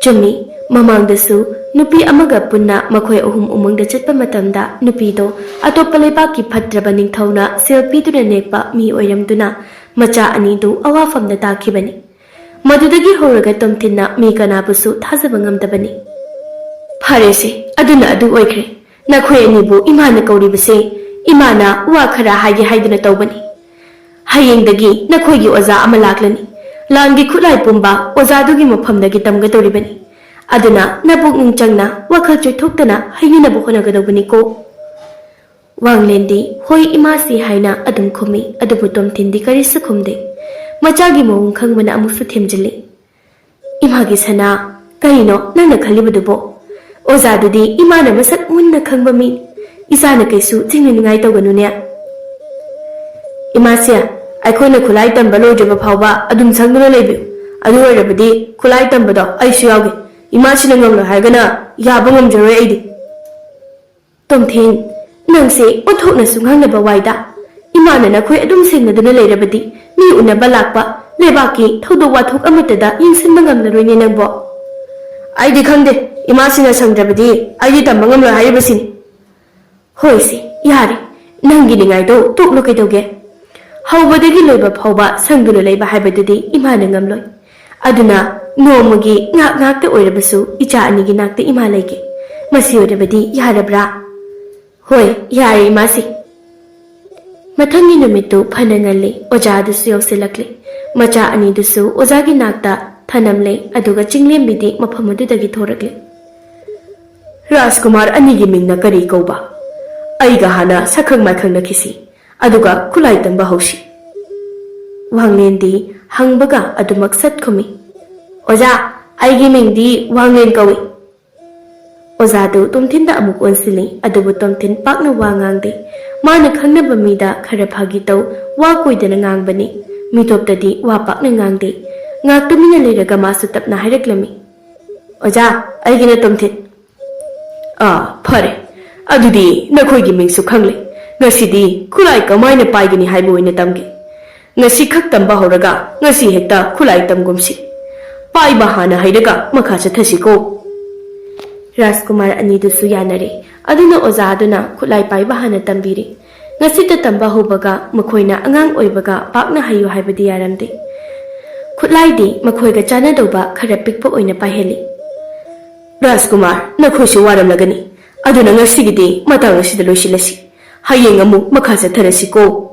ꯆꯨꯝꯃꯤ ꯃꯃꯥꯡꯗꯁꯨ ꯅꯨꯄꯤ ꯑꯃꯒ ꯄꯨꯟꯅ ꯃꯈꯣꯏ ꯑꯍꯨꯝ ꯎꯃꯪꯗ ꯆꯠꯄ ꯃꯇꯝꯗ ꯅꯨꯄꯤꯗꯣ ꯑꯇꯣꯞꯄ ꯂꯩꯕꯥꯛꯀꯤ ꯐꯠꯇ꯭ꯔꯕ ꯅꯤꯡꯊꯧꯅ ꯁꯦꯜ ꯄꯤꯗꯨꯅ ꯅꯦꯛꯄ ꯃꯤ ꯑꯣꯏꯔꯝꯗꯨꯅ ꯃꯆꯥ ꯑꯅꯤꯗꯨ ꯑꯋꯥꯐꯝꯗ ꯇꯥꯈꯤꯕꯅꯤ ꯃꯗꯨꯗꯒꯤ ꯍꯧꯔꯒ ꯇꯣꯝꯊꯤꯟꯅ ꯃꯤ ꯀꯅꯥꯕꯨꯁꯨ ꯊꯥꯖꯕ ꯉꯝꯗꯕꯅꯤ ꯐꯔꯦꯁꯦ ꯑꯗꯨꯅ ꯑꯗꯨ ꯑꯣꯏꯈ꯭ꯔꯦ ꯅꯈꯣꯏ ꯑꯅꯤꯕꯨ ꯏꯃꯥꯅ ꯀꯧꯔꯤꯕꯁꯦ ꯏꯃꯥꯅ ꯋꯥ ꯈꯔ ꯍꯥꯏꯒꯦ ꯍꯥꯏꯗꯨꯅ ꯇꯧꯕꯅꯤ ꯍꯌꯦꯡꯗꯒꯤ ꯅꯈꯣꯏꯒꯤ ꯑꯣꯖꯥ ꯑꯃ ꯂꯥꯛꯂꯅꯤ ꯂꯥꯟꯒꯤ ꯈꯨꯠꯂꯥꯏ ꯄꯨꯝꯕ ꯑꯣꯖꯥꯗꯨꯒꯤ ꯃꯐꯝꯗꯒꯤ ꯇꯝꯒꯗꯧꯔꯤꯕꯅꯤ ꯑꯗꯨꯅ ꯅꯄꯨꯛꯅꯤꯡ ꯆꯪꯅ ꯋꯥꯈꯜ ꯆꯣꯏꯊꯣꯛꯇꯅ ꯍꯩꯅꯅꯕ ꯍꯣꯠꯅꯒꯗꯧꯕꯅꯤꯀꯣ ꯋꯥꯡꯂꯦꯟꯗꯤ ꯍꯣꯏ ꯏꯃꯥꯁꯤ ꯍꯥꯏꯅ ꯑꯗꯨꯝ ꯈꯨꯝꯃꯤ ꯑꯗꯨꯕꯨ ꯇꯣꯝꯊꯤꯟꯗꯤ ꯀꯔꯤꯁꯨ ꯈꯨꯝꯗꯦ ꯃꯆꯥꯒꯤ ꯃꯑꯣꯡ ꯈꯪꯕꯅ ꯑꯃꯨꯛꯁꯨ ꯊꯦꯝꯖꯤꯜꯂꯤ ꯏꯃꯥꯒꯤ ꯁꯅꯥ ꯀꯔꯤꯅꯣ ꯅꯪꯅ ꯈꯜꯂꯤꯕꯗꯨꯕꯣ ꯑꯣꯖꯥꯗꯨꯗꯤ ꯏꯃꯥꯅ ꯃꯁꯛ ꯃꯨꯟꯅ ꯈꯪꯕ ꯃꯤ ꯏꯆꯥꯅ ꯀꯩꯁꯨ ꯆꯤꯡꯅꯅꯤꯡꯉꯥꯏ ꯇꯧꯒꯅꯨꯅꯦ ꯏꯃꯥꯁꯦ ꯑꯩꯈꯣꯏꯅ ꯈꯨꯠꯂꯥꯏ ꯇꯝꯕ ꯂꯣꯏꯗ꯭ꯔꯤꯕ ꯐꯥꯎꯕ ꯑꯗꯨꯝ ꯁꯪꯗꯨꯅ ꯂꯩꯕꯤꯌꯨ ꯑꯗꯨ ꯑꯣꯏꯔꯕꯗꯤ ꯈꯨꯠꯂꯥꯏ ꯇꯝꯕꯗꯣ ꯑꯩꯁꯨ ꯌꯥꯎꯒꯦ 이마시는 걸로 하거나 야봉음 저래이디 tomthin nangse othokna sunghangna waida imana na khoi adum sengnaduna leirabadi mi unaba lakpa lebaki thodo wathok amatada yingsinba ngamlaroi ne nangbo aidi khangde imasina sangrabadi aidi tambangam la haibasini hoise yari nangi ningai do toklo kaidoge hawbadagi loiba phawba sangduna leiba haibadudi imana ngamloi aduna nomugi ngak ngakta oirabasu icha anigi nakta ima leike masi oirabadi yarabra hoi yare masi mathangi numittu phanangalle ojadusu yausilakle macha anidusu ojagi nakta thanamle aduga chinglembidi maphamadudagi thorakle Rajkumar anigi mingna kari kauba aiga hana sakhang makhang nakhisi aduga khulai tamba hausi wanglendi hangbaga adu maksad khumi oja aigi mingdi wanglen kawi oja du tomthinda amuk onsili adubu tomthin pakna wangangde mana khangnaba mida khara phagi taw wa koidana ngangbani mitoptadi wa pakna ngangde ngaktumina leiraga masu tapna haireklami oja aigina tomthin phare adudi nakhoigi mingsu khangle ngasidi khulai kamaina paigini haibu oina tamge ngasi khak tamba horaga ngasi hekta khulai tamgumsi pai bahana hairaga makha chathasiko Rajkumar anidusu yanare aduna oja aduna khulai pai bahana tambiri ngasita tamba hobaga makhoina angang oibaga pakna hayu haibadi yaramde khulai di makhoiga chana doba khara pikpa oina paheli Rajkumar nakhoisu waram lagani aduna ngasigidi matang asida loisilasi hayeng amu makha chatharasiko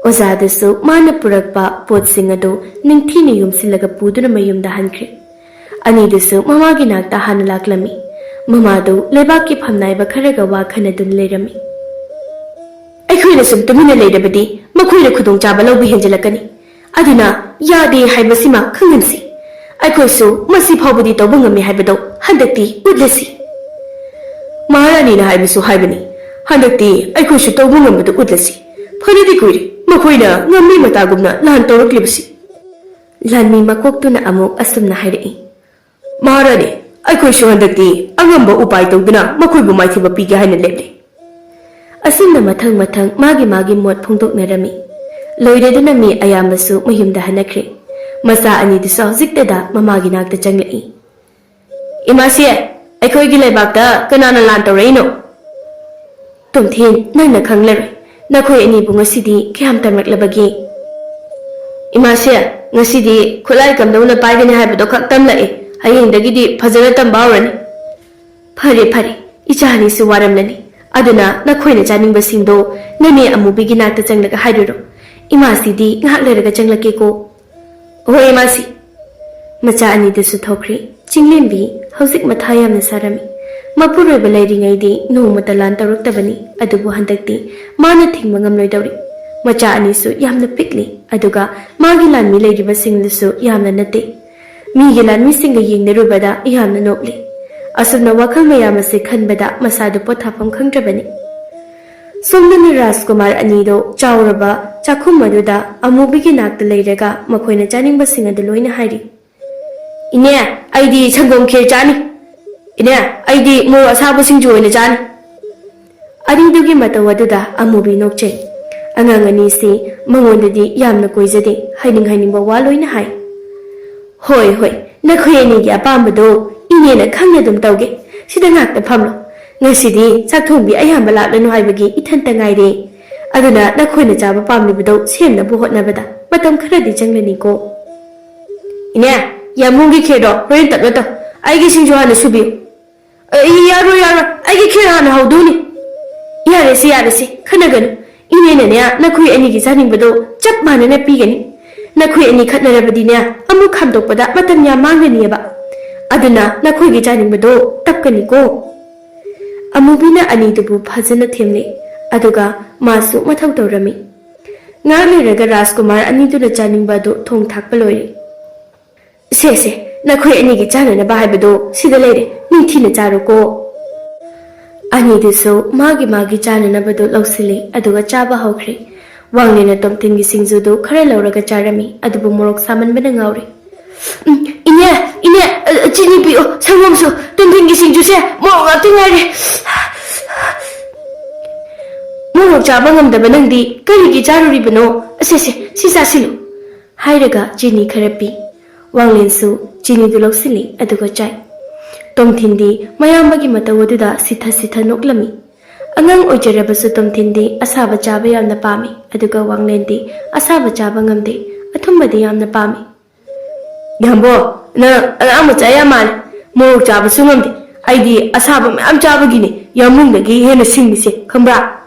Ojadasu mana purakpa potsing adu ningthini yumsilaga puduna mayumda hankre anidusu mamagi nakta hana laklami mamadu lebaki phamnaiba kharaga wa khanadun leirami aikhoina sum tumina leirabadi makhoina khudong chaba lawbi henjalakani aduna yade haibasima khangansi aikhoisu masi phawbudi tawbangami haibado handakti udlasi maharani na haibisu haibani handakti aikhoisu tawbangambadu udlasi phadidi kuiri makhoina ngammi matagumna lan tawraklibasi lanmi makoktuna amuk asumna hairei maharani aikhoisu handakti angamba upai tawduna makhoibu maithiba pige haina leple asimna mathang mathang magi mot phongdoknarami loireduna mi ayambasu mayumda hanakre masa ani disu hojiktada mamagi nakta changlei imasi aikhoigi leibakta kanana lan tawreino tomthin nangna khanglaroi nakhoi ani bungasidi kyam tamraklabagi imasi ngasidi khulai kamdawna paigani haibado khaktam lae hayengdagidi phajara tambawrani phare phare ichani su waramlani aduna nakhoina chaning basingdo nane amubigi nakta changlaga haiduro imasidi ngak leraga changlake ko hoi imasi macha ani desu thokri chinglembi hojik matha yamna sarami mapuroi balairingaidi nomata lan taruktabani adubu handakti mana thingma ngamloi dawri macha ani su yamna pikli aduga magi lan mi leiriba singlusu yamna nate mi gelan mi singa yengnerubada yamna nokli asubna wakhal mayam ase khanbada masadu pothapam khangdrabani Somdana Rajkumar Anido Chauraba Chakum Maduda Amubi Nak the Ladega Makoina Janing Basing the Loina Heidi. Ine, ID Changom Kir Jani. Ine, ID Mo Asabasing Join a Jan. Adi Dugi Matawaduda Amubi Nokche. Angangani si Mangondadi Yamna Koizade, hiding Bawalo in high. Hoi hoi, Nakoyani Yapamado, Ine Kangadum Doge, she didn't act the Pamlo. Nasidi, Satumbi, Ayambala, and Hibagi, Itantangai. Adana, Nakoina Java Pamlido, Siem the Buhot Navada, Matam Kredi Janganico. Ine, Yamungi Kedo, rent a letter. I guess in Johanna Subi. Yara, I get Kirana, how do you? Yarisi, Kanagan. Inenania, Nakui any designing bedo, Japman and a pigany. Nakui any Katnarabadina, Amukandopada, Matanya Manganiaba. Adana, Nakui designing bedo, Tapkaniko. Amubina Anidubu, Pazana Timli, Aduga, Masu, Matautorami. Nami Rega Raskumar, Anidu the Janing Bado, Tong Takpaloi. Sese, Nakui any design a Bahabado, see the lady, Nitina Jaroko. Anidiso, Magi Jana Bado Losili, Aduga Java Hokri, Wanglina Tomting Singzudo, Karelo Ragajarami, Adubu Morok Saman Benangauri. Ine, Jinibio, Samomso, Tomting Singjuse, Morok Tingari Morok Jabangam the Benandi, Karigi Jaruri Beno, Assessi, Sisasilo, Haidega, Jinny Karapi, Wanglinsu, Jinny Dulosili, Aduga Jai. Tom Tindi, Mayamagi Matawaduda, Sita Noklami. Angang Ojerabasu Tom Tindi, Asaba Jabay the Pami, Aduga Wanglendi, Asaba Jabangamde, Atumbadi am the Pami. Yambo, no, Amatayaman, Mo Jabasumamdi, ID, Asaba, am Jabagini, Yamunda, Gihen a sing me, Cambra.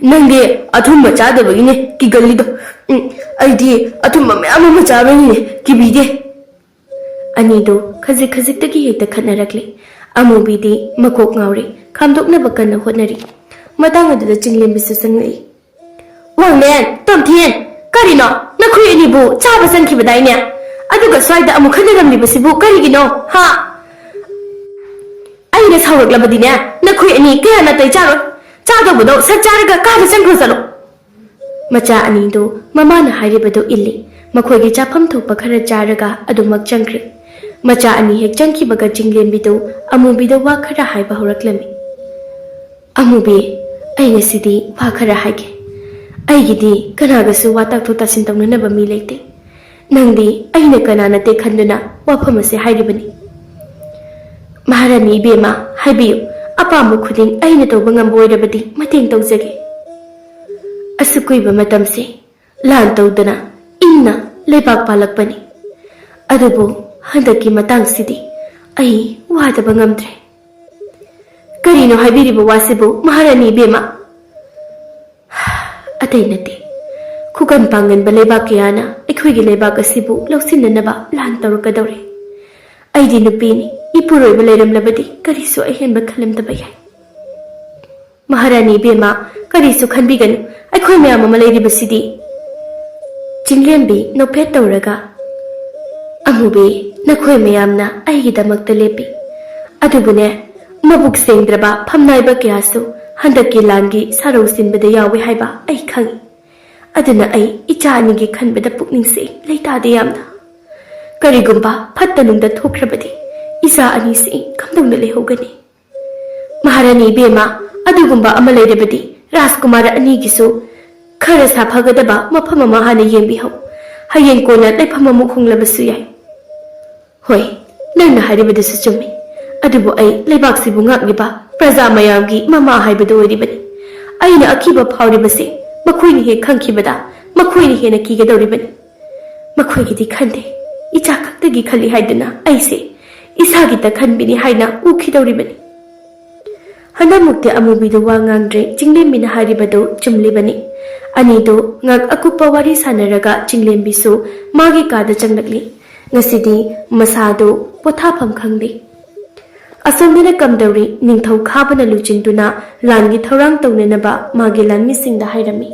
Nandi, Atumba Jadabini, Gigalido, ID, Atumba, Amamajabini, Gibide. Anido, Kazikazitaki the Kanarakli, Amubidi, Makok Nauri, Kamdok Nabakana Honari, Madame the Jingling Mrs. Sangli. One man, Tom Tien, Karino, Nakui Nibu, Chavas and Kibadina. I took a side the Amukanam Libasibu, Karigino, ha! I guess how a Glabadina, Nakui any Kiana Tacharo, Chado Budo, Sajaraga, Kadas and Cruzalo. Macha Anido, Mamana Haribado Illi, Makogi Japam to Pakara Jaraga, Adumak Jankri. Macha ani hek janki baga jinglen bido amubi da wa khara hai ba horaklami amubi ai ngasidi wa khara haike ai gidi kana ga su wa tak to tasin tawna na ba mi leite nangdi ai na kana na te khanduna wa phamase hairibani maharani bema haibiyo apamu khudin ai na to bangam boirabadi mateng tawjage asukui ba matamse lan tawdana inna lebak palakpani adubu Handaki Matang City, Ai, what a bangamtre. Karino Habiribu Wasibu, Maharani Bema Atainati Kukan Pangan Balebakiana, Equigilebaka Sibu, Losinanaba, Lantarukadori. I didn't pin, Ipuro Baladam Labadi, Kariso I him Bakalam the Bayai. Maharani Bema, Kariso can begin, I call me a Lady Basidi. Jinglembi, no pet Doraga. Amubi. Nakoi mayamna aigidamagta lepi adubune mabuk sengdraba phamnaiba kyasu handaki langi sarau sinbada yawi haiba ai khangi aduna ai ichani gi khanbada pukningse leitade yamna karigumba phattanungda thokrabadi isa ani se kamdongna lehogani maharani bema adugumba amalerebadi Rajkumar ani gisu khara saphagadaba mafama mahana yembi ho hayeng kona lephama mukhunglabasu yai Hoi, Nana Haribada Sumi. Adubo I, Lebaxi Bungagiba, Praza Mayamgi, Mama Hibado Ribbon. I know Akiba Powribasi, Maquini he Kankibada, Maquini he Nakigado ribbon. Maquigi Kante, Itaka the Gikali Haidana, I say, Isagita Kanbini Haina, Ukido ribbon. Hanamukte Amubido Wangandre, Jinglim in Haribado, Jumlibani. Anido, Nag Akupa Wari Sanaraga, Jinglim Biso, Magika the Jangli. Nasidi, Masado, Potapam Kandi. Asomdina Kamdari, Ningtau Kabana Luchintuna, Langi Torang Tonenaba, Magilan missing the Haidami.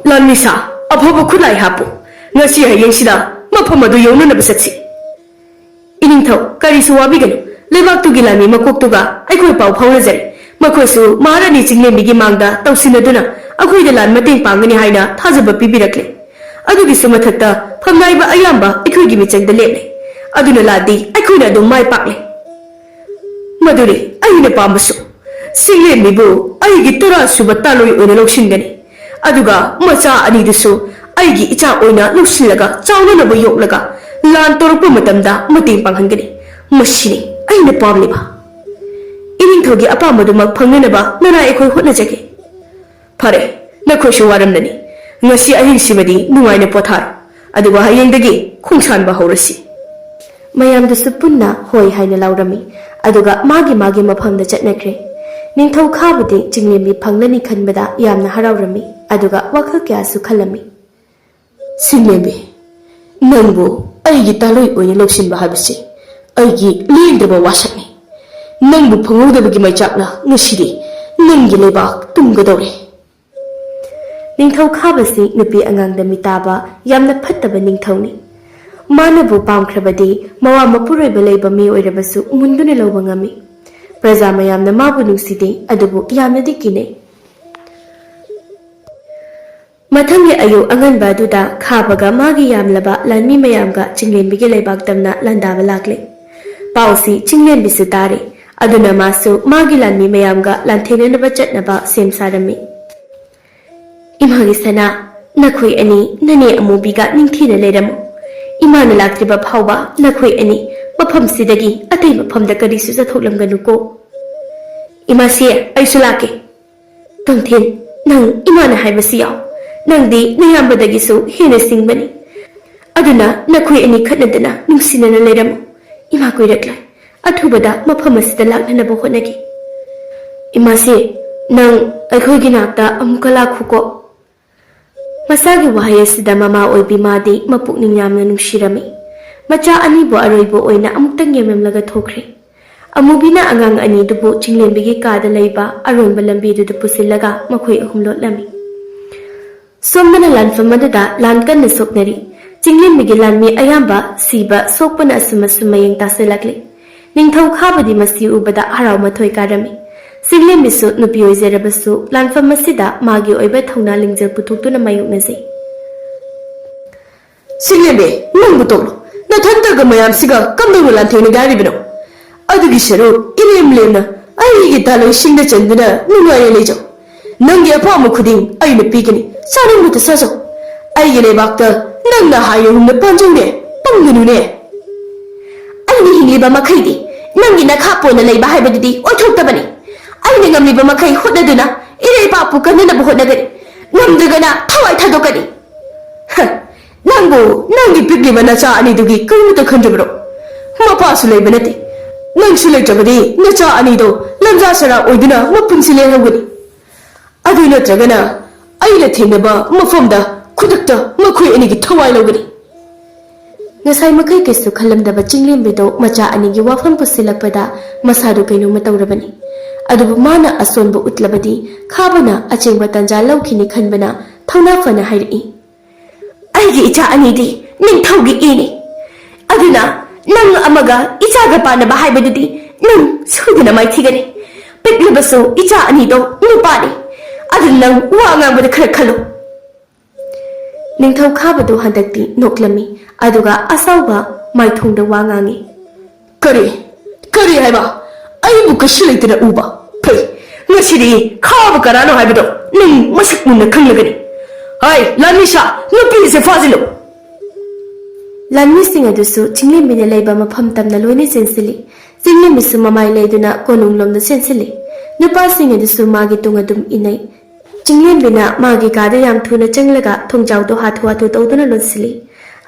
Lanmisa, a popo could I hapo? Nasia Yenshida, Mapamado Yona Saxi. Iningtau, Karisuabigan, live up to Gilani Makoktuga, I could bow Paulazari, ꯃꯈꯣꯏꯁꯨ ꯃꯍꯥꯔꯥꯅꯤ ꯆꯤꯡꯂꯦꯝꯕꯤꯒꯤ ꯃꯥꯡꯗ ꯇꯧꯁꯤꯟꯅꯗꯨꯅ ꯑꯩꯈꯣꯏꯗ ꯂꯥꯟ ꯃꯇꯦꯡ ꯄꯥꯡꯒꯅꯤ ꯍꯥꯏꯅ ꯊꯥꯖꯕ ꯄꯤꯕꯤꯔꯛꯂꯦ ꯑꯗꯨꯒꯤꯁꯨ ꯃꯊꯛꯇ ꯐꯝꯅꯥꯏꯕ ꯑꯌꯥꯝꯕ ꯑꯩꯈꯣꯏꯒꯤ ꯃꯤꯆꯪꯗ ꯂꯦꯞꯂꯦ ꯑꯗꯨꯅ ꯂꯥꯟꯗꯤ ꯑꯩꯈꯣꯏꯅ ꯑꯗꯨꯝ ꯃꯥꯏ ꯄꯥꯛꯂꯦ ꯃꯗꯨꯅꯤ ꯑꯩꯅ ꯄꯥꯝꯕꯁꯨ ꯆꯤꯡꯂꯦꯝꯕꯤꯕꯨ ꯑꯩꯒꯤ 10 ꯁꯨꯕ ꯇꯥꯂꯣꯏ ꯑꯣꯏꯅ ꯂꯧꯁꯤꯟꯒꯅꯤ ꯑꯗꯨꯒ ꯃꯆꯥ ꯑꯅꯤꯗꯨꯁꯨ ꯑꯩꯒꯤ ꯏꯆꯥ ꯑꯣꯏꯅ ꯂꯧꯁꯤꯜꯂꯒ ꯆꯥꯎꯅꯅꯕ ꯌꯣꯛꯂꯒ ꯂꯥꯟ ꯇꯧꯔꯛꯄ ꯃꯇꯝꯗ ꯃꯇꯦꯡ ꯄꯥꯡꯍꯟꯒꯅꯤ ꯃꯁꯤꯅꯤ ꯑꯩꯅ ꯄꯥꯝꯂꯤꯕ 이닝ꯊꯧꯒꯤ ꯑꯄꯥꯝꯕꯗꯨꯃꯛ ꯐꯪꯅꯅꯕ ꯅꯅꯥꯏ ꯑꯩꯈꯣꯏ ꯍꯣꯠꯅꯖꯒꯦ ꯐꯔꯦ ꯅꯈꯣꯏꯁꯨ ꯋꯥꯔꯝꯂꯅꯤ ꯉꯁꯤ ꯑꯍꯤꯡꯁꯤꯃꯗꯤ ꯅꯨꯡꯉꯥꯏꯅ ꯄꯣꯊꯥꯔꯣ ꯑꯗꯨꯒ ꯍꯌꯦꯡꯗꯒꯤ ꯈꯣꯡꯁꯥꯟꯕ ꯍꯧꯔꯁꯤ ꯃꯌꯥꯝꯗꯨꯁꯨ ꯄꯨꯟꯅ ꯍꯣꯏ ꯍꯥꯏꯅ ꯂꯥꯎꯔꯝꯃꯤ ꯑꯗꯨꯒ ꯃꯥꯒꯤ ꯃꯐꯝꯗ ꯆꯠꯅꯈ꯭ꯔꯦ ꯅꯤꯡꯊꯧ ꯈꯥꯕꯗꯤ ꯆꯤꯡꯂꯦꯝꯕꯤ ꯐꯪꯂꯅꯤ ꯈꯟꯕꯗ ꯌꯥꯝꯅ ꯍꯔꯥꯎꯔꯝꯃꯤ ꯑꯗꯨꯒ ꯋꯥꯈꯜ ꯀꯌꯥꯁꯨ ꯈꯜꯂꯝꯃꯤ ꯆꯤꯡꯂꯦꯝꯕꯤ ꯅꯪꯕꯨ ꯑꯩꯒꯤ ꯇꯥꯂꯣꯏ ꯑꯣꯏꯅ ꯂꯧꯁꯤꯟꯕ ꯍꯥꯏꯕꯁꯤ ꯑꯩꯒꯤ ꯂꯦꯡꯗꯕ ꯋꯥꯁꯛꯅꯤ ꯅꯪꯕꯨ ꯐꯪꯍꯧꯗꯕꯒꯤ ꯃꯩꯆꯥꯛꯅ ꯉꯁꯤꯗꯤ ꯅꯪꯒꯤ ꯂꯩꯕꯥꯛ ꯇꯨꯝꯒꯗꯧꯔꯦ ꯅꯤꯡꯊꯧ ꯈꯥꯕꯁꯤ ꯅꯨꯄꯤ ꯑꯉꯥꯡꯗ ꯃꯤꯇꯥꯕ ꯌꯥꯝꯅ ꯐꯠꯇꯕ ꯅꯤꯡꯊꯧꯅꯤ ꯃꯥꯅꯕꯨ ꯄꯥꯝꯈ꯭ꯔꯕꯗꯤ ꯃꯋꯥ ꯃꯄꯨꯔꯣꯏꯕ ꯂꯩꯕ ꯃꯤ ꯑꯣꯏꯔꯕꯁꯨ ꯃꯨꯟꯗꯨꯅ ꯂꯧꯕ ꯉꯝꯃꯤ ꯄ꯭ꯔꯖꯥ ꯃꯌꯥꯝꯅ ꯃꯥꯕꯨ ꯅꯨꯡꯁꯤꯗꯦ ꯑꯗꯨꯕꯨ ꯌꯥꯝꯅꯗꯤ ꯀꯤꯅꯩ ꯃꯊꯪꯒꯤ ꯑꯌꯨꯛ ꯑꯉꯟꯕ ꯑꯗꯨꯗ ꯈꯥꯕꯒ ꯃꯥꯒꯤ ꯌꯥꯝꯂꯕ ꯂꯥꯟꯃꯤ ꯃꯌꯥꯝꯒ ꯆꯤꯡꯂꯦꯝꯕꯤꯒꯤ ꯂꯩꯕꯥꯛ ꯇꯝꯅ ꯂꯥꯟꯗꯥꯕ ꯂꯥꯛꯂꯦ ꯄꯥꯎꯁꯤ ꯆꯤꯡꯂꯦꯝꯕꯤꯁꯨ ꯇꯥꯔꯦ ꯑꯗꯨꯅ ꯃꯥꯁꯨ ꯃꯥꯒꯤ ꯂꯥꯟꯃꯤ ꯃꯌꯥꯝꯒ ꯂꯥꯟꯊꯦꯡꯅꯅꯕ ꯆꯠꯅꯕ ꯁꯦꯝ ꯁꯥꯔꯝꯃꯤ ꯏꯃꯥꯒꯤ ꯁꯅꯥ ꯅꯈꯣꯏ ꯑꯅꯤ ꯅꯅꯦ ꯑꯃꯨꯕꯤꯒ ꯅꯤꯡꯊꯤꯅ ꯂꯩꯔꯝꯃꯨ ꯏꯃꯥꯅ ꯂꯥꯛꯇ꯭ꯔꯤꯕ ꯐꯥꯎꯕ ꯅꯈꯣꯏ ꯑꯅꯤ ꯃꯐꯝꯁꯤꯗꯒꯤ ꯑꯇꯩ ꯃꯐꯝꯗ ꯀꯔꯤꯁꯨ ꯆꯠꯊꯣꯛꯂꯝꯒꯅꯨꯀꯣ ꯏꯃꯥꯁꯤ ꯑꯩꯁꯨ ꯂꯥꯛꯀꯦ ꯇꯣꯝꯊꯤꯟ ꯅꯪ ꯏꯃꯥꯅ ꯍꯥꯏꯕꯁꯤ ꯌꯥꯎ ꯅꯪꯗꯤ ꯅꯌꯥꯝꯕꯗꯒꯤꯁꯨ ꯍꯦꯟꯅ ꯁꯤꯡꯕꯅꯤ ꯑꯗꯨꯅ ꯅꯈꯣꯏ ꯑꯅꯤ ꯈꯠꯅꯗꯅ ꯅꯨꯡꯁꯤꯅꯅ ꯂꯩꯔꯝꯃꯨ ꯏꯃꯥ ꯀꯨꯏꯔꯛꯂꯣꯏ ꯑꯊꯨꯕꯗ ꯃꯐꯝ ꯑꯁꯤꯗ ꯂꯥꯛꯅꯅꯕ ꯍꯣꯠꯅꯒꯦ ꯏꯃꯥꯁꯤ ꯅꯪ ꯑꯩꯈꯣꯏꯒꯤ ꯅꯥꯛꯇ ꯑꯃꯨꯛꯀ ꯂꯥꯛꯈꯨꯀꯣ ꯃꯁꯥꯒꯤ ꯋꯥꯍꯩ ꯑꯁꯤꯗ ꯃꯃꯥ ꯑꯣꯏꯕꯤ ꯃꯥꯗꯤ ꯃꯄꯨꯛꯅꯤꯡ ꯌꯥꯝꯅ ꯅꯨꯡꯁꯤꯔꯝꯃꯤ ꯃꯆꯥ ꯑꯅꯤꯕꯨ ꯑꯔꯣꯏꯕ ꯑꯣꯏꯅ ꯑꯃꯨꯛꯇꯪ ꯌꯦꯡꯂꯝꯂꯒ ꯊꯣꯛꯈ꯭ꯔꯦ ꯑꯃꯨꯕꯤꯅ ꯑꯉꯥꯡ ꯑꯅꯤꯗꯨꯕꯨ ꯆꯤꯡꯂꯦꯝꯕꯤꯒꯤ ꯀꯥꯗ ꯂꯩꯕ ꯑꯔꯣꯟꯕ ꯂꯝꯕꯤꯗꯨꯗ ꯄꯨꯁꯤꯜꯂꯒ ꯃꯈꯣꯏ ꯑꯍꯨꯝ ꯂꯣꯠꯂꯝꯃꯤ ꯁꯣꯝꯗꯅ ꯂꯥꯟꯐꯝ ꯑꯗꯨꯗ ꯂꯥꯟ ꯀꯟꯅ ꯁꯣꯛꯅꯔꯤ ꯆꯤꯡꯂꯦꯝꯕꯤꯒꯤ ꯂꯥꯟꯃꯤ ꯑꯌꯥꯝꯕ ꯁꯤꯕ ꯁꯣꯛꯄꯅ ꯑꯁꯨꯝ ꯃꯌꯦꯡ ꯇꯥꯁꯤꯜꯂꯛꯂꯤ ꯅꯤꯡꯊꯧ ꯈꯥꯕꯗꯤ ꯃꯁꯤ ꯎꯕꯗ ꯍꯔꯥꯎ ꯃꯊꯣꯏ ꯀꯥꯔꯝꯃꯤ ꯆꯤꯡꯂꯦꯝꯕꯤꯁꯨ ꯅꯨꯄꯤ ꯑꯣꯏꯖꯔꯕꯁꯨ ꯂꯥꯟꯐꯝ ꯑꯁꯤꯗ ꯃꯥꯒꯤ ꯑꯣꯏꯕ ꯊꯧꯅꯥ ꯂꯤꯡꯖꯦꯜ ꯄꯨꯊꯣꯛꯇꯨꯅ ꯃꯥꯌꯣꯛꯅꯖꯩ ꯆꯤꯡꯂꯦꯝꯕꯤ ꯅꯪꯕꯨ ꯇꯣꯛꯂꯣ ꯅꯊꯟꯇꯒ ꯃꯌꯥꯝꯁꯤꯒ ꯀꯝꯗꯧꯅ ꯂꯥꯟꯊꯦꯡꯅꯒꯦ ꯍꯥꯏꯔꯤꯕꯅꯣ ꯑꯗꯨꯒꯤ ꯁꯔꯨꯛ ꯏꯂꯦꯝ ꯂꯦꯝꯅ ꯑꯩꯒꯤ ꯇꯥꯂꯣꯏꯁꯤꯡꯗ ꯆꯟꯗꯨꯅ ꯅꯨꯡꯉꯥꯏꯅ ꯂꯩꯖꯧ ꯅꯪꯒꯤ ꯑꯄꯥꯝꯕ ꯈꯨꯗꯤꯡ ꯑꯩꯅ ꯄꯤꯒꯅꯤ ꯆꯥꯅꯤꯡꯕꯇ ꯆꯥꯖꯧ ꯑꯩꯒꯤ ꯂꯩꯕꯥꯛꯇ ꯅꯪꯅ ꯍꯥꯏꯔꯨꯝꯅ ꯄꯥꯟꯖꯧꯅꯦ ꯄꯪꯒꯅꯨꯅꯦ ꯑꯩꯅ ꯍꯤꯡꯂꯤꯕ ꯃꯈꯩꯗꯤ ꯅꯪꯒꯤ ꯅꯈꯥꯄꯣꯟꯅ ꯂꯩꯕ ꯍꯥꯏꯕꯗꯨꯗꯤ ꯑꯣꯏꯊꯣꯛꯇꯕꯅꯤ ꯑꯩꯅ ꯉꯝꯂꯤꯕ ꯃꯈꯩ ꯍꯣꯠꯅꯗꯨꯅ ꯏꯔꯩꯄꯥꯛꯄꯨ ꯀꯟꯅꯅꯕ ꯍꯣꯠꯅꯒꯅꯤ ꯉꯝꯗ꯭ꯔꯒꯅ ꯊꯋꯥꯏ ꯊꯥꯗꯣꯛꯀꯅꯤ ꯅꯪꯕꯨ ꯅꯪꯒꯤ ꯄꯤꯛꯂꯤꯕ ꯅꯆꯥ ꯑꯅꯤꯗꯨꯒꯤ ꯀꯔꯤꯃꯇ ꯈꯟꯗ꯭ꯔꯕꯔꯣ ꯃꯄꯥꯁꯨ ꯂꯩꯕ ꯅꯠꯇꯦ ꯅꯪꯁꯨ ꯂꯩꯇ꯭ꯔꯕꯗꯤ ꯅꯆꯥ ꯑꯅꯤꯗꯣ ꯂꯝꯖꯥ ꯁꯔꯥ ꯑꯣꯏꯗꯨꯅ ꯃꯄꯨꯟꯁꯤ ꯂꯦꯜꯍꯧꯒꯅꯤ ꯑꯗꯨ ꯅꯠꯇ꯭ꯔꯒꯅ ꯑꯩꯅ ꯊꯦꯡꯅꯕ ꯃꯐꯝꯗ ꯈꯨꯗꯛꯇ ꯃꯈꯣꯏ ꯑꯅꯤꯒꯤ ꯊꯋꯥꯏ ꯂꯧꯒꯅꯤ ꯉꯁꯥꯏ ꯃꯈꯩ ꯀꯩꯁꯨ ꯈꯜꯂꯝꯗꯕ ꯆꯤꯡꯂꯦꯝꯕꯤꯗꯣ ꯃꯆꯥ ꯑꯅꯤꯒꯤ ꯋꯥꯐꯝ ꯄꯨꯁꯤꯜꯂꯛꯄꯗ ꯃꯁꯥꯗꯨ ꯀꯩꯅꯣꯝꯃ ꯇꯧꯔꯕꯅꯤ ꯑꯗꯨꯕꯨ ꯃꯥꯅ ꯑꯁꯣꯟꯕ ꯎꯠꯂꯕꯗꯤ ꯈꯥꯕꯅ ꯑꯆꯦꯡꯕ ꯇꯥꯟꯖꯥ ꯂꯧꯈꯤꯅꯤ ꯈꯟꯕꯅ ꯊꯧꯅꯥ ꯐꯅ ꯍꯥꯏꯔꯛꯏ ꯑꯩꯒꯤ ꯏꯆꯥ ꯑꯅꯤꯗꯤ ꯅꯤꯡꯊꯧꯒꯤ ꯏꯅꯤ ꯑꯗꯨꯅ ꯅꯪ ꯑꯃꯒ ꯏꯆꯥꯒ ꯄꯥꯟꯅꯕ ꯍꯥꯏꯕꯗꯨꯗꯤ ꯅꯪ ꯁꯣꯏꯗꯅ ꯃꯥꯏꯊꯤꯒꯅꯤ ꯄꯤꯛꯂꯕꯁꯨ ꯏꯆꯥ ꯑꯅꯤꯗꯣ ꯅꯨꯄꯥꯅꯤ ꯑꯗꯨꯅ ꯅꯪ ꯋꯥ ꯉꯥꯡꯕꯗ ꯈꯔ ꯈꯜꯂꯨ ꯅꯤꯡꯊꯧ ꯈꯥꯕꯗꯣ ꯍꯟꯗꯛꯇꯤ ꯅꯣꯛꯂꯝꯃꯤ ꯑꯗꯨꯒ ꯑꯁꯥꯎꯕ ꯃꯥꯏꯊꯣꯡꯗ ꯋꯥ ꯉꯥꯡꯉꯤ ꯀꯔꯤ ꯍꯥꯏꯕ ꯑꯩꯕꯨ ꯀꯩꯁꯨ ꯂꯩꯇꯅ ꯎꯕ ꯐꯩ ꯉꯁꯤꯗꯤ ꯈꯥꯕ ꯀꯅꯥꯅꯣ ꯍꯥꯏꯕꯗꯣ ꯅꯪ ꯃꯁꯛ ꯃꯨꯟꯅ ꯈꯪꯂꯒꯅꯤ ꯍꯥꯏ ꯂꯥꯟꯃꯤꯁꯥ ꯅꯨꯄꯤꯁꯦ ꯐꯥꯖꯤꯜꯂꯨ ꯂꯥꯟꯃꯤꯁꯤꯡ ꯑꯗꯨꯁꯨ ꯆꯤꯡꯂꯦꯝꯕꯤꯅ ꯂꯩꯕ ꯃꯐꯝ ꯇꯝꯅ ꯂꯣꯏꯅ ꯆꯦꯟꯁꯤꯜꯂꯤ ꯆꯤꯡꯂꯦꯝꯕꯤꯁꯨ ꯃꯃꯥꯏ ꯂꯩꯗꯨꯅ ꯀꯣꯅꯨꯡꯂꯣꯝꯗ ꯆꯦꯟꯁꯤꯜꯂꯤ ꯅꯨꯄꯥꯁꯤꯡ ꯑꯗꯨꯁꯨ ꯃꯥꯒꯤ ꯇꯨꯡ ꯑꯗꯨꯝ ꯏꯟꯅꯩ ꯆꯤꯡꯂꯦꯝꯕꯤꯅ ꯃꯥꯒꯤ ꯀꯥꯗ ꯌꯥꯝ ꯊꯨꯅ ꯆꯪꯂꯒ ꯊꯣꯡꯖꯥꯎꯗꯣ ꯍꯥꯊꯨ ꯍꯥꯊꯨ ꯇꯧꯗꯨꯅ ꯂꯣꯟꯁꯤꯜꯂꯤ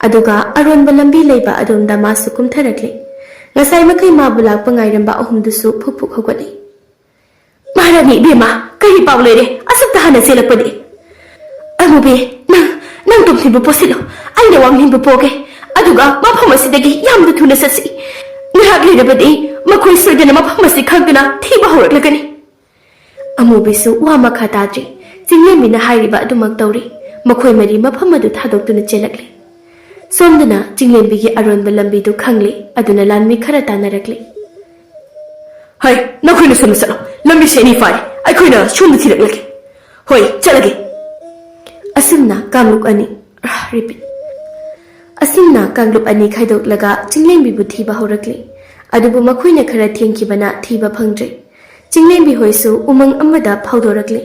ꯑꯗꯨꯒ ꯑꯔꯣꯟꯕ ꯂꯝꯕꯤ ꯂꯩꯕ ꯑꯗꯣꯝꯗ ꯃꯥꯁꯨ ꯀꯨꯝꯊꯔꯛꯂꯤ ꯉꯁꯥꯏ ꯃꯈꯩ ꯃꯥꯕꯨ ꯂꯥꯛꯄ ꯉꯥꯏꯔꯝꯕ ꯑꯍꯨꯝꯗꯨꯁꯨ ꯐꯨꯛ ꯐꯨꯛ ꯍꯧꯒꯠꯂꯤ ꯃꯍꯥꯔꯥꯅꯤ ꯏꯕꯦꯝꯃ ꯀꯔꯤ ꯄꯥꯎ ꯂꯩꯔꯦ ꯑꯁꯨꯛꯇ ꯍꯥꯟꯅ ꯆꯦꯜꯂꯛꯄꯗꯤ ꯑꯃꯨꯕꯤ ꯅꯪ ꯇꯨꯝꯊꯤꯟꯕ ꯄꯣꯠꯁꯤꯜꯂꯨ ꯑꯩꯅ ꯋꯥꯡꯅꯤꯡꯕ ꯄꯣꯒꯦ ꯑꯗꯨꯒ ꯃꯐꯝ ꯑꯁꯤꯗꯒꯤ ꯌꯥꯝꯅ ꯊꯨꯅ ꯆꯠꯁꯤ ꯉꯥꯏꯍꯥꯛ ꯂꯩꯔꯕꯗꯤ ꯃꯈꯣꯏ ꯁꯣꯏꯗꯅ ꯃꯐꯝ ꯑꯁꯤ ꯈꯪꯗꯨꯅ ꯊꯤꯕ ꯍꯧꯔꯛꯂꯒꯅꯤ ꯑꯃꯨꯕꯤꯁꯨ ꯋꯥ ꯃꯈꯥ ꯇꯥꯗ꯭ꯔꯤ ꯆꯤꯡꯂꯦꯝꯕꯤꯅ ꯍꯥꯏꯔꯤꯕ ꯑꯗꯨꯃꯛ ꯇꯧꯔꯤ ꯃꯈꯣꯏ ꯃꯔꯤ ꯃꯐꯝ ꯑꯗꯨ ꯊꯥꯗꯣꯛꯇꯨꯅ ꯆꯦꯜꯂꯛꯂꯤ ꯁꯣꯝꯗꯅ ꯆꯤꯡꯂꯦꯝꯕꯤꯒꯤ ꯑꯔꯣꯟꯕ ꯂꯝꯕꯤꯗꯨ ꯈꯪꯂꯤ ꯑꯗꯨꯅ ꯂꯥꯟꯃꯤ ꯈꯔ ꯇꯥꯟꯅꯔꯛꯂꯤ ꯍꯩ ꯅꯈꯣꯏꯅ ꯁꯣꯝꯗ ꯆꯠꯂꯣ ꯂꯝꯕꯤ ꯁꯦꯅꯤ ꯐꯥꯏ ꯑꯩꯈꯣꯏꯅ ꯁꯣꯝꯗ ꯊꯤꯔꯛꯂꯒꯦ ꯍꯣꯏ ꯆꯠꯂꯒꯦ ꯑꯁꯨꯝꯅ ꯀꯥꯡꯂꯨꯞ ꯑꯅꯤ ꯔꯤꯄꯤꯠ ꯑꯁꯨꯝꯅ ꯀꯥꯡꯂꯨꯞ ꯑꯅꯤ ꯈꯥꯏꯗꯣꯛꯂꯒ ꯆꯤꯡꯂꯦꯝꯕꯤꯕꯨ ꯊꯤꯕ ꯍꯧꯔꯛꯂꯤ ꯑꯗꯨꯕꯨ ꯃꯈꯣꯏꯅ ꯈꯔ ꯊꯦꯡꯈꯤꯕꯅ ꯊꯤꯕ ꯐꯪꯗ꯭ꯔꯦ ꯆꯤꯡꯂꯦꯝꯕꯤ ꯍꯣꯏꯁꯨ ꯎꯃꯪ ꯑꯃꯗ ꯐꯥꯎꯗꯣꯔꯛꯂꯤ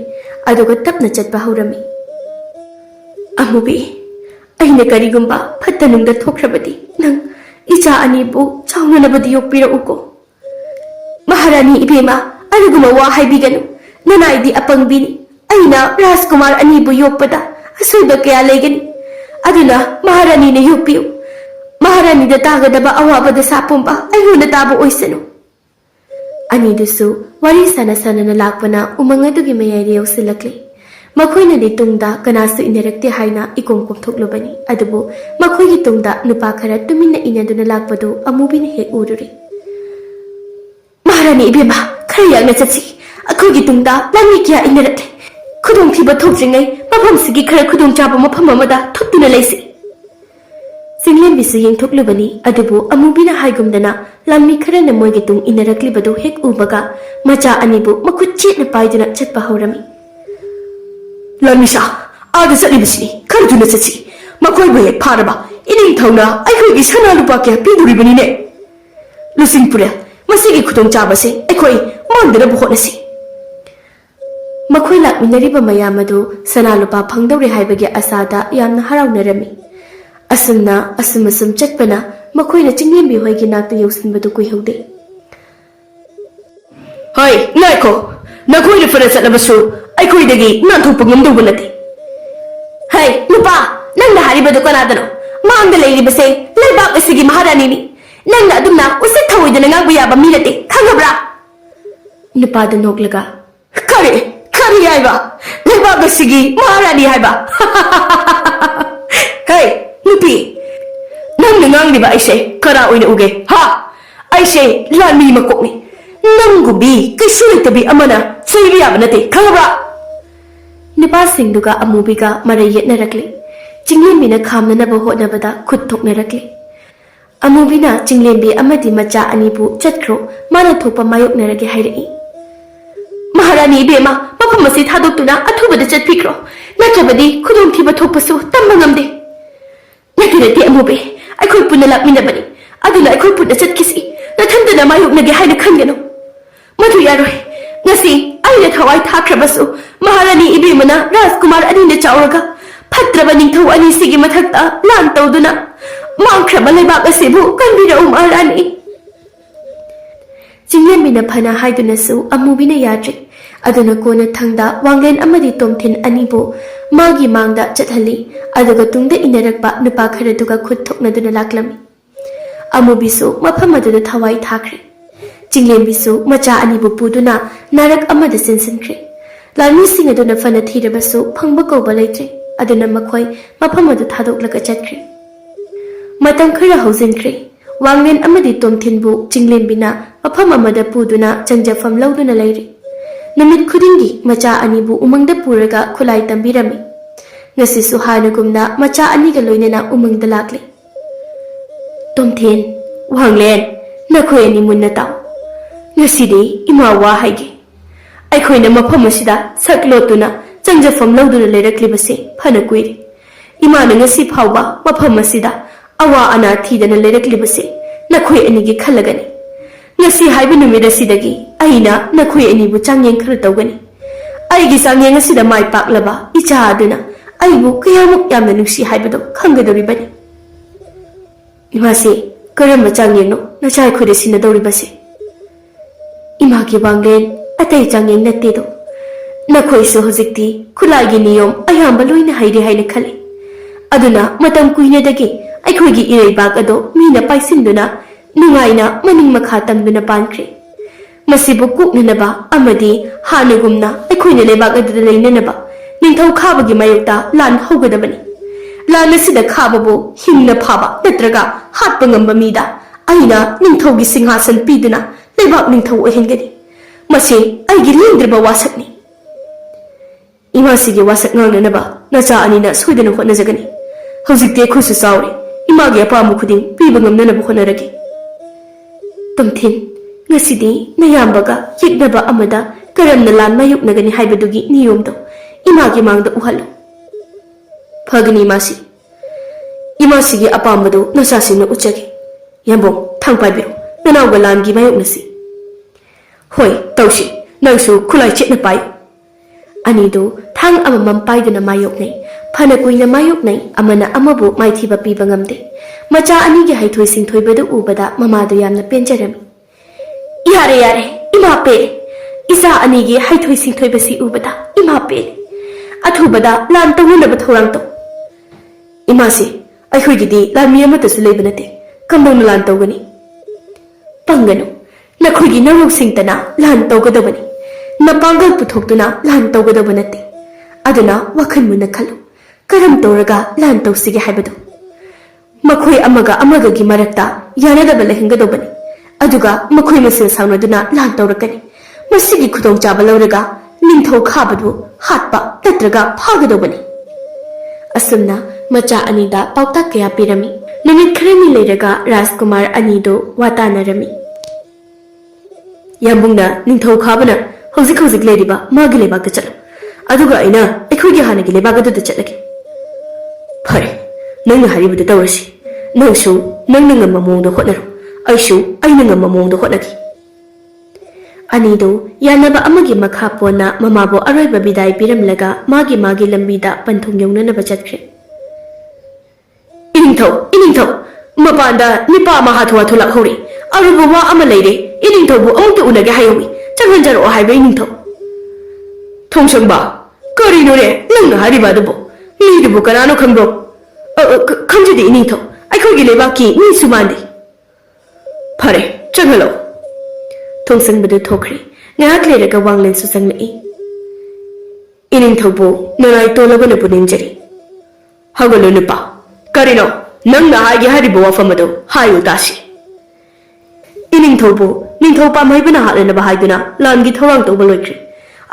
ꯑꯗꯨꯒ ꯇꯞꯅ ꯆꯠꯄ ꯍꯧꯔꯝꯃꯤ ꯑꯃꯨꯕꯤ ꯑꯩꯅ ꯀꯔꯤꯒꯨꯝꯕ ꯐꯠꯇ ꯅꯨꯡꯗ ꯊꯣꯛꯈ꯭ꯔꯕꯗꯤ ꯅꯪ ꯏꯆꯥ ꯑꯅꯤꯕꯨ ꯆꯥꯎꯅꯅꯕꯗꯤ ꯌꯣꯛꯄꯤꯔꯛꯎꯀꯣ ꯃꯍꯥꯔꯥꯅꯤ ꯏꯕꯦꯝꯃ ꯑꯗꯨꯒꯨꯝꯕ ꯋꯥ ꯍꯥꯏꯕꯤꯒꯅꯨ ꯅꯅꯥꯏꯗꯤ ꯑꯄꯪꯕꯤꯅꯤ ꯑꯩꯅ ꯔꯥꯖꯀꯨꯃꯥꯔ ꯑꯅꯤꯕꯨ ꯌꯣꯛꯄꯗ ꯑꯁꯣꯏꯕ ꯀꯌꯥ ꯂꯩꯒꯅꯤ ꯑꯗꯨꯅ ꯃꯍꯥꯔꯥꯅꯤꯅ ꯌꯣꯛꯄꯤꯌꯨ ꯃꯍꯥꯔꯥꯅꯤꯗ ꯇꯥꯒꯗꯕ ꯑꯋꯥꯕ ꯗꯁꯥ ꯄꯨꯝꯕ ꯑꯩꯉꯣꯟꯗ ꯇꯥꯕ ꯑꯣꯏꯁꯅꯨ ꯑꯅꯤꯗꯨꯁꯨ ꯋꯥꯔꯤ ꯁꯥꯟꯅ ꯁꯥꯟꯅꯅ ꯂꯥꯛꯄꯅ ꯎꯃꯪ ꯑꯗꯨꯒꯤ ꯃꯌꯥꯏꯗ ꯌꯧꯁꯤꯜꯂꯛꯂꯤ ꯃꯈꯣꯏꯅꯗꯤ ꯇꯨꯡꯗ ꯀꯅꯥꯁꯨ ꯏꯟꯅꯔꯛꯇꯦ ꯍꯥꯏꯅ ꯏꯀꯣꯝ ꯀꯣꯝꯊꯣꯛꯂꯨꯕꯅꯤ ꯑꯗꯨꯕꯨ ꯃꯈꯣꯏꯒꯤ ꯇꯨꯡꯗ ꯅꯨꯄꯥ ꯈꯔ ꯇꯨꯃꯤꯟꯅ ꯏꯟꯅꯗꯨꯅ ꯂꯥꯛꯄꯗꯨ ꯑꯃꯨꯕꯤꯅ ꯍꯦꯛ ꯎꯔꯨꯔꯦ ꯃꯍꯥꯔꯥꯅꯤ ꯏꯕꯦꯝꯃ ꯈꯔ ꯌꯥꯡꯅ ꯆꯠꯁꯤ ꯑꯩꯈꯣꯏꯒꯤ ꯇꯨꯡꯗ ꯂꯥꯟꯃꯤ ꯀꯌꯥ ꯏꯟꯅꯔꯛꯂꯦ ꯈꯨꯗꯣꯡꯊꯤꯕ ꯊꯣꯛꯇ꯭ꯔꯤꯉꯩ ꯃꯐꯝꯁꯤꯒꯤ ꯈꯔ ꯈꯨꯗꯣꯡꯆꯥꯕ ꯃꯐꯝ ꯑꯃꯗ ꯊꯨꯞꯇꯨꯅ ꯂꯩꯁꯤ ꯆꯤꯡꯂꯦꯝꯕꯤꯁꯨ ꯌꯦꯡꯊꯣꯛꯂꯨꯕꯅꯤ ꯑꯗꯨꯕꯨ ꯑꯃꯨꯕꯤꯅ ꯍꯥꯏꯒꯨꯝꯗꯅ ꯂꯥꯟꯃꯤ ꯈꯔꯅ ꯃꯣꯏꯒꯤ ꯇꯨꯡ ꯏꯟꯅꯔꯛꯂꯤꯕꯗꯨ ꯍꯦꯛ ꯎꯕꯒ ꯃꯆꯥ ꯑꯅꯤꯕꯨ ꯃꯈꯨꯠ ꯆꯦꯠꯅ ꯄꯥꯏꯗꯨꯅ ꯆꯠꯄ ꯍꯧꯔꯝꯃꯤ ꯂꯥꯟꯃꯤꯁꯥ ꯑꯥꯗ ꯆꯠꯂꯤꯕꯁꯤꯅꯤ ꯈꯔ ꯊꯨꯅ ꯆꯠꯁꯤ ꯃꯈꯣꯏꯕꯨ ꯍꯦꯛ ꯐꯥꯔꯕ ꯏꯅꯤꯡꯊꯧꯅ ꯑꯩꯈꯣꯏꯒꯤ ꯁꯅꯥ ꯂꯨꯄꯥ ꯀꯌꯥ ꯄꯤꯗꯣꯔꯤꯕꯅꯤꯅꯦ ꯂꯨꯆꯤꯡ ꯄꯨꯔꯦꯜ ꯃꯁꯤꯒꯤ ꯈꯨꯗꯣꯡꯆꯥꯕꯁꯦ ꯑꯩꯈꯣꯏ ꯃꯥꯡꯗꯅꯕ ꯍꯣꯠꯅꯁꯤ ꯃꯈꯣꯏ ꯂꯥꯛꯃꯤꯟꯅꯔꯤꯕ ꯃꯌꯥꯝ ꯑꯗꯨ ꯁꯅꯥ ꯂꯨꯄꯥ ꯐꯪꯗꯧꯔꯦ ꯍꯥꯏꯕꯒꯤ ꯑꯁꯥꯗ ꯌꯥꯝꯅ ꯍꯔꯥꯎꯅꯔꯝꯃꯤ ꯑꯁꯨꯝꯅ ꯑꯁꯨꯝ ꯆꯠꯄꯅ ꯃꯈꯣꯏꯅ ꯆꯤꯡꯂꯦꯝꯕꯤ ꯍꯣꯏꯒꯤ ꯅꯥꯛꯇ ꯌꯧꯁꯤꯟꯕꯗꯨ ꯀꯨꯏꯍꯧꯗꯦ ꯍꯣꯏ ꯉꯥꯏꯈꯣ ꯅꯈꯣꯏꯅ ꯐꯅ ꯆꯠꯂꯕꯁꯨ ꯑꯩꯈꯣꯏꯗꯒꯤ ꯅꯥꯟꯊꯣꯛꯄ ꯉꯝꯗꯧꯕ ꯅꯠꯇꯦ ꯍꯩ ꯅꯨꯄꯥ ꯅꯪꯅ ꯍꯥꯏꯔꯤꯕꯗꯨ ꯀꯅꯥꯗꯅꯣ ꯃꯥꯡꯗ ꯂꯩꯔꯤꯕꯁꯦ ꯂꯩꯕꯥꯛ ꯑꯁꯤꯒꯤ ꯃꯍꯥꯔꯥꯅꯤꯅꯤ ꯅꯪꯅ ꯑꯗꯨꯝꯅ ꯎꯁꯤꯠ ꯊꯑꯣꯏꯗꯅ ꯉꯥꯡꯕ ꯌꯥꯕ ꯃꯤ ꯅꯠꯇꯦ ꯈꯪꯉꯕ꯭ꯔꯥ ꯅꯨꯄꯥꯗꯨ ꯅꯣꯛꯂꯒ ꯀꯔꯤ ꯍꯥꯏꯕ ꯂꯩꯕꯥꯛ ꯑꯁꯤꯒꯤ ꯃꯍꯥꯔꯥꯅꯤ ꯍꯥꯏꯕ ꯍꯩ ꯅꯨꯄꯤ ꯅꯪꯅ ꯉꯥꯡꯂꯤꯕ ꯑꯩꯁꯦ ꯀꯅꯥ ꯑꯣꯏꯅ ꯎꯒꯦ ꯍꯥ ꯑꯩꯁꯦ ꯂꯥꯟꯃꯤ ꯃꯀꯣꯛꯅꯤ ꯅꯪꯒꯨꯝꯕꯤ ꯀꯩꯁꯨ ꯂꯩꯇꯕꯤ ꯑꯃꯅ ꯆꯩꯕ ꯌꯥꯕ ꯅꯠꯇꯦ ꯈꯪꯉꯕ꯭ꯔꯥ ꯅꯨꯄꯥꯁꯤꯡꯗꯨꯒ ꯑꯃꯨꯕꯤꯒ ꯃꯔꯩ ꯌꯦꯠꯅꯔꯛꯂꯤ ꯆꯤꯡꯂꯦꯝꯕꯤꯅ ꯈꯥꯝꯅꯅꯕ ꯍꯣꯠꯅꯕꯗ ꯈꯨꯠ ꯊꯣꯛꯅꯔꯛꯂꯤ ꯑꯃꯨꯕꯤꯅ ꯆꯤꯡꯂꯦꯝꯕꯤ ꯑꯃꯗꯤ ꯃꯆꯥ ꯑꯅꯤꯕꯨ ꯆꯠꯈ꯭ꯔꯣ ꯃꯥꯅ ꯊꯣꯛꯄ ꯃꯥꯌꯣꯛꯅꯔꯒꯦ ꯍꯥꯏꯔꯛꯏ ꯃꯍꯥꯔꯥꯅꯤ ꯏꯕꯦꯝꯃ ꯃꯐꯝ ꯑꯁꯤ ꯊꯥꯗꯣꯛꯇꯨꯅ ꯑꯊꯨꯕꯗ ꯆꯠꯄꯤꯈ꯭ꯔꯣ ꯅꯠꯇ꯭ꯔꯕꯗꯤ ꯈꯨꯗꯣꯡꯊꯤꯕ ꯊꯣꯛꯄꯁꯨ ꯇꯝꯕ ꯉꯝꯗꯦ ꯅꯠꯇꯦ ꯑꯃꯨꯕꯤ ꯑꯩꯈꯣꯏ ꯄꯨꯟꯅ ꯂꯥꯛꯃꯤꯟꯅꯕꯅꯤ ꯑꯗꯨꯅ ꯑꯩꯈꯣꯏ ꯄꯨꯟꯅ ꯆꯠꯈꯤꯁꯤ ꯅꯊꯟꯇꯅ ꯃꯥꯌꯣꯛꯅꯒꯦ ꯍꯥꯏꯅ ꯈꯟꯒꯅꯨ ꯃꯗꯨ ꯌꯥꯔꯣꯏ ꯉꯁꯤ ꯑꯩꯅ ꯊꯋꯥꯏ ꯊꯥꯈ꯭ꯔꯕꯁꯨ ꯃꯍꯥꯔꯥꯅꯤ ꯏꯕꯦꯝꯃꯅ ꯔꯥꯖꯀꯨꯃꯥꯔ ꯑꯅꯤꯅ ꯆꯥꯎꯔꯒ ꯐꯠꯇ꯭ꯔꯕ ꯅꯤꯡꯊꯧ ꯑꯅꯤꯁꯤꯒꯤ ꯃꯊꯛꯇ ꯂꯥꯟ ꯇꯧꯗꯨꯅ ꯃꯥꯡꯈ꯭ꯔꯕ ꯂꯩꯕꯥꯛ ꯑꯁꯤꯕꯨ ꯀꯟꯕꯤꯔꯛꯎ ꯃꯍꯥꯔꯥꯅꯤ ꯆꯤꯡꯂꯦꯝꯕꯤꯅ ꯐꯅ ꯍꯥꯏꯗꯨꯅꯁꯨ ꯑꯃꯨꯕꯤꯅ ꯌꯥꯗ꯭ꯔꯦ ꯑꯗꯨꯅ ꯀꯣꯟꯅ ꯊꯪꯗ ꯋꯥꯡꯂꯦꯟ ꯑꯃꯗꯤ ꯇꯣꯝꯊꯤꯟ ꯑꯅꯤꯕꯨ ꯃꯥꯒꯤ ꯃꯥꯡꯗ ꯆꯠꯍꯜꯂꯤ ꯑꯗꯨꯒ ꯇꯨꯡꯗ ꯏꯟꯅꯔꯛꯄ ꯅꯨꯄꯥ ꯈꯔꯗꯨꯒ ꯈꯨꯠ ꯊꯣꯛꯅꯗꯨꯅ ꯂꯥꯛꯂꯝꯃꯤ ꯑꯃꯨꯕꯤꯁꯨ ꯃꯐꯝ ꯑꯗꯨꯗ ꯊꯋꯥꯏ ꯊꯥꯈ꯭ꯔꯦ ꯆꯤꯡꯂꯦꯝꯕꯤꯁꯨ ꯃꯆꯥ ꯑꯅꯤꯕꯨ ꯄꯨꯗꯨꯅ ꯅꯥꯔꯛ ꯑꯃꯗ ꯆꯦꯟꯁꯤꯟꯈ꯭ꯔꯦ ꯂꯥꯟꯃꯤꯁꯤꯡ ꯑꯗꯨꯅ ꯐꯅ ꯊꯤꯔꯕꯁꯨ ꯐꯪꯕ ꯀꯧꯕ ꯂꯩꯇ꯭ꯔꯦ ꯑꯗꯨꯅ ꯃꯈꯣꯏ ꯃꯐꯝ ꯑꯗꯨ ꯊꯥꯗꯣꯛꯂꯒ ꯆꯠꯈ꯭ꯔꯦ ꯃꯇꯝ ꯈꯔ ꯍꯧꯖꯤꯟꯈ꯭ꯔꯦ ꯋꯥꯡꯂꯦꯟ ꯑꯃꯗꯤ ꯇꯣꯝꯊꯤꯟꯕꯨ ꯆꯤꯡꯂꯦꯝꯕꯤꯅ ꯃꯐꯝ ꯑꯃꯗ ꯄꯨꯗꯨꯅ ꯆꯪꯖꯐꯝ ꯂꯧꯗꯨꯅ ꯂꯩꯔꯤ ꯅꯨꯃꯤꯠ ꯈꯨꯗꯤꯡꯒꯤ ꯃꯆꯥ ꯑꯅꯤꯕꯨ ꯎꯃꯪꯗ ꯄꯨꯔꯒ ꯈꯨꯠꯂꯥꯏ ꯇꯝꯕꯤꯔꯝꯃꯤ ꯉꯁꯤꯁꯨ ꯍꯥꯟꯅꯒꯨꯝꯅ ꯃꯆꯥ ꯑꯅꯤꯒ ꯂꯣꯏꯅꯅ ꯎꯃꯪꯗ ꯂꯥꯛꯂꯤ ꯇꯣꯝꯊꯤꯟ ꯋꯥꯡꯂꯦꯟ ꯅꯈꯣꯏ ꯑꯅꯤ ꯃꯨꯟꯅ ꯇꯥꯎ ꯉꯁꯤꯗꯤ ꯏꯃꯥ ꯋꯥ ꯍꯥꯏꯒꯦ ꯑꯩꯈꯣꯏꯅ ꯃꯐꯝ ꯑꯁꯤꯗ ꯁꯛ ꯂꯣꯠꯇꯨꯅ ꯆꯪꯖꯐꯝ ꯂꯧꯗꯨꯅ ꯂꯩꯔꯛꯂꯤꯕꯁꯦ ꯐꯅ ꯀꯨꯏꯔꯦ ꯏꯃꯥꯅ ꯉꯁꯤ ꯐꯥꯎꯕ ꯃꯐꯝ ꯑꯁꯤꯗ ꯑꯋꯥ ꯑꯅꯥ ꯊꯤꯗꯅ ꯂꯩꯔꯛꯂꯤꯕꯁꯦ ꯅꯈꯣꯏ ꯑꯅꯤꯒꯤ ꯈꯜꯂꯒꯅꯤ ꯉꯁꯤ ꯍꯥꯏꯕ ꯅꯨꯃꯤꯠ ꯑꯁꯤꯗꯒꯤ ꯑꯩꯅ ꯅꯈꯣꯏ ꯑꯅꯤꯕꯨ ꯆꯥꯡꯌꯦꯡ ꯈꯔ ꯇꯧꯒꯅꯤ ꯑꯩꯒꯤ ꯆꯥꯡꯌꯦꯡ ꯑꯁꯤꯗ ꯃꯥꯏ ꯄꯥꯛꯂꯕ ꯏꯆꯥ ꯑꯗꯨꯅ ꯑꯩꯕꯨ ꯀꯌꯥꯃꯨꯛ ꯌꯥꯝꯅ ꯅꯨꯡꯁꯤ ꯍꯥꯏꯕꯗꯨ ꯈꯪꯒꯗꯧꯔꯤꯕꯅꯤ ꯏꯃꯥꯁꯤ ꯀꯔꯝꯕ ꯆꯥꯡꯌꯦꯡꯅꯣ ꯅꯆꯥ ꯑꯩꯈꯣꯏꯗ ꯁꯤꯟꯅꯗꯧꯔꯤꯕꯁꯦ 이마기 왕겐 아따이 장eng nattedo nakoisu hojikti khulagi niyom ayamba loina haire haina khale aduna matam kuinadagi aikhoigi ireibak ado mina paisinduna nungaina maning makha tamduna pankre masibu kuknanaba amadi hanagumna aikhoina lebak adu leinanaba ningthau khabagi mayokta lan hogadabani lan asida khababu hingna phaba natraga hatpa ngamba mida aina ningthaugi singhasan piduna lebak ningthau ohengani masi aigi lindriba wasakni imasi ge wasak ngangnaba nacha anina soidana hotnajagani hojikte khusu sauri imagi apamu khuding piba ngamnana bukhanaragi tumthin ngasi nayambaga yiknaba amada karamna lan mayuknagani haibadugi niyomdo imagi mangda uhalu. Phagani masi. Imasigi apambado nasasina uchagi. Yambong thangpaibiru nanawga langi mayuknasi. Hoi tausi nangsu khulai chitna pai. Anido thang amamam paiduna mayuknai. Phana kuina mayuknai amana amabu maithiba piba ngamde. Macha anigi haithoi singthoibadu ubada mamadu yamna penjarami. Yare yare ima pe. Isa anigi haithoi singthoibasi ubada ima pe. Athubada lan tawunaba thorang to. Imasi akhogidi lan miyamatasu leibanate. Kambang lan tawgani. Pangano nakhogi narok singtana lan tawgadabani. Napangal puthokduna lan tawgadabanate. Aduna wakhal muna khalu. Karam tawraga lan tawsige haibadu. Makhoi amaga gi marakta yanadaba lehingadobani. Aduga makhoi masil saunaduna lan tawrakani. Masigi khudong chaba lawraga ningthau khabadu hatpa tatraga phagadobani. Asumna macha anida pautak kaya pirami. Numit kharani leiraga Rajkumar anido watanarami. Yambungna ningthau khabana hojik leiriba magi lebakta chalo. Aduga aina aikhoigi hanagi lebagadu chalagi. Phare nangna haribudu tawrasi. Nangsu nangna ngamma mawngda hotnaru. Aishu aina ngamma mawngda hotnagi. Anido yanaba amagi makha pona mamabo aroiba bidai piramlaga magi lambida panthung yongnanaba chatkre. Iningthau mapanda nipa mahathu thulak hori arubu wa ama leire iningthau bu amukta unage hayowi changhanjaro haiba iningthau thongsangba karino re nangna hariba dubo nidubu kanano khangro khamjidi iningthau aikhogi lebaki ni sumandi phare changhalo thongsangbudu thokri ngak leiraga wanglen su sanglai iningthau bu nanai tolabana puninjari hagalo nipa karino nangna hagi haribo wafamado hayu tashi iningthaubu ningthau pamhaibana hatlana bahaiduna langi thorang tawba loikre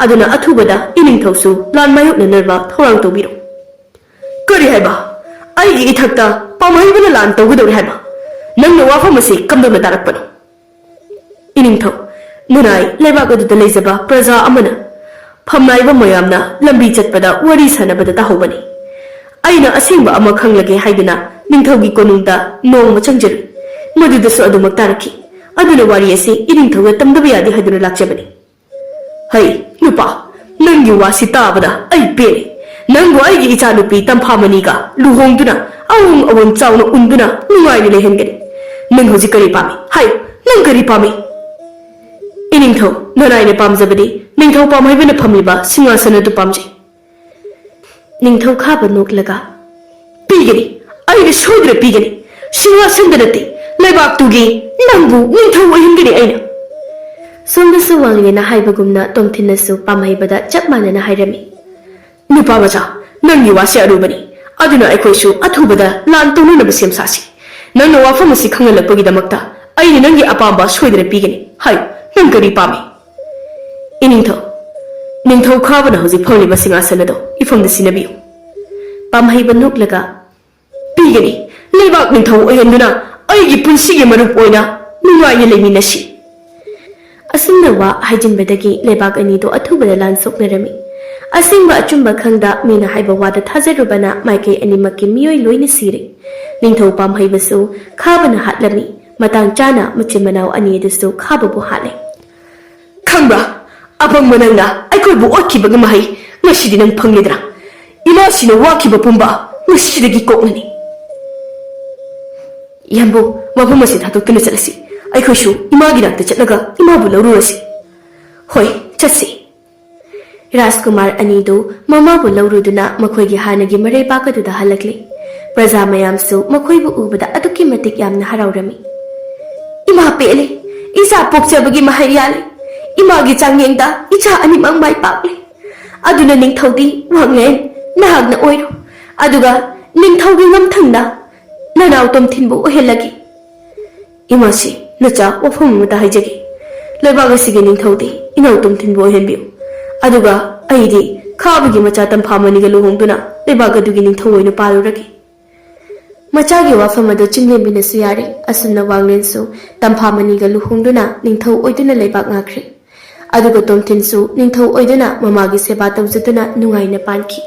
aduna athubada iningthausu lan mayokna narba thorang tawbiro kari haiba aigi ithakta pamhaibana lan tawgadori haiba nangna wafamasi kamdona tarakpano iningthau munai lebagadуда leizaba praja amana phamnaiba mayamna lambi chatpada wari sanabada tahobani aina asingba ama khanglage haiduna ningthaugi konungda nongma changjar madudasu adumak taraki aduna wari ase iningthauga tamdaba yadi haiduna lakjabani hai nupa nangi wasi tabada ai pere nangbu aigi icha nupi tamphamaniga luhongduna awung chawna unduna nungai lehengani nang hoji kari pami hai nang kari pami iningthau nanaine pamjabadi ningthau pamhaibana phamiba singasana du pamjai ningthau khaba noklaga pigani aina shodra pigani singasandante lebak tugi nangbu ningthau ohingani aina somdasu wanglena haibagumna tomthinasu pamhaibada chapmanana hairami nupa macha nangi wasi arubani aduna aikhoisu athubada lan tonunaba semsasi nangna wafamasi khangalakpagi damakta aina nangi apamba soidra pigani hai nang kari pami iningthau khabana hoji phawliba singasanado ifamda sinabiyu pamhaiba noklaga pigani lebak ningthau ohenduna aigi punsigi marup oina nungaina leiminasi asumna wa haijinbadagi lebak anido athubada lan soknarami asingba achumba khangda mina haiba wada thazarubana maikei animakki miyoi loina sire ningthau pamhaibasu khabana hatlami matang chana muchimanaw anidusu khababu hale khangba abang manangna aikhoibu otkibaga mahai ngasidi nang phanglidra imasina wakiba pumba ngasidagi koknani yambo mafamasi thatoktuna chalasi aikhoisu imagi nakta chatlaga imabu lawrurasi hoi chatsi Rajkumar anidu mamabu lawruduna makhoigi hanagi marai bakaduda halakle praja mayamsu makhoibu ubada aduki matik yamna haraurami ima pele isa pokchabagi mahai yale imagi changyengda icha animang mai pakle aduna ningthaudi wanglen nahagna oiro aduga ningthaugi ngamthangna nanaw tomthinbu ohelagi imasi nacha wafam muta haijagi lebagasigi ningthaudi inaw tomthinbu ohenbiu aduga aidi khabagi macha tamphamaniga luhongduna lebaga dugi ningthau oina paluragi ꯃꯆꯥꯒꯤ ꯋꯥꯐꯝ ꯑꯗꯨ ꯆꯤꯡꯂꯦꯝꯕꯤꯅꯁꯨ ꯌꯥꯔꯤ ꯑꯁꯨꯝꯅ ꯋꯥꯡꯂꯦꯟꯁꯨ ꯇꯝꯐꯥꯃꯅꯤꯒ ꯂꯨꯍꯣꯡꯗꯨꯅ ꯅꯤꯡꯊꯧ ꯑꯣꯏꯗꯨꯅ ꯂꯩꯕꯥꯛ ꯉꯥꯛꯈ꯭ꯔꯦ ꯑꯗꯨꯒ ꯇꯣꯝꯊꯤꯟꯁꯨ ꯅꯤꯡꯊꯧ ꯑꯣꯏꯗꯨꯅ ꯃꯃꯥꯒꯤ ꯁꯦꯕꯥ ꯇꯧꯖꯗꯨꯅ ꯅꯨꯡꯉꯥꯏꯅ ꯄꯥꯟꯈꯤ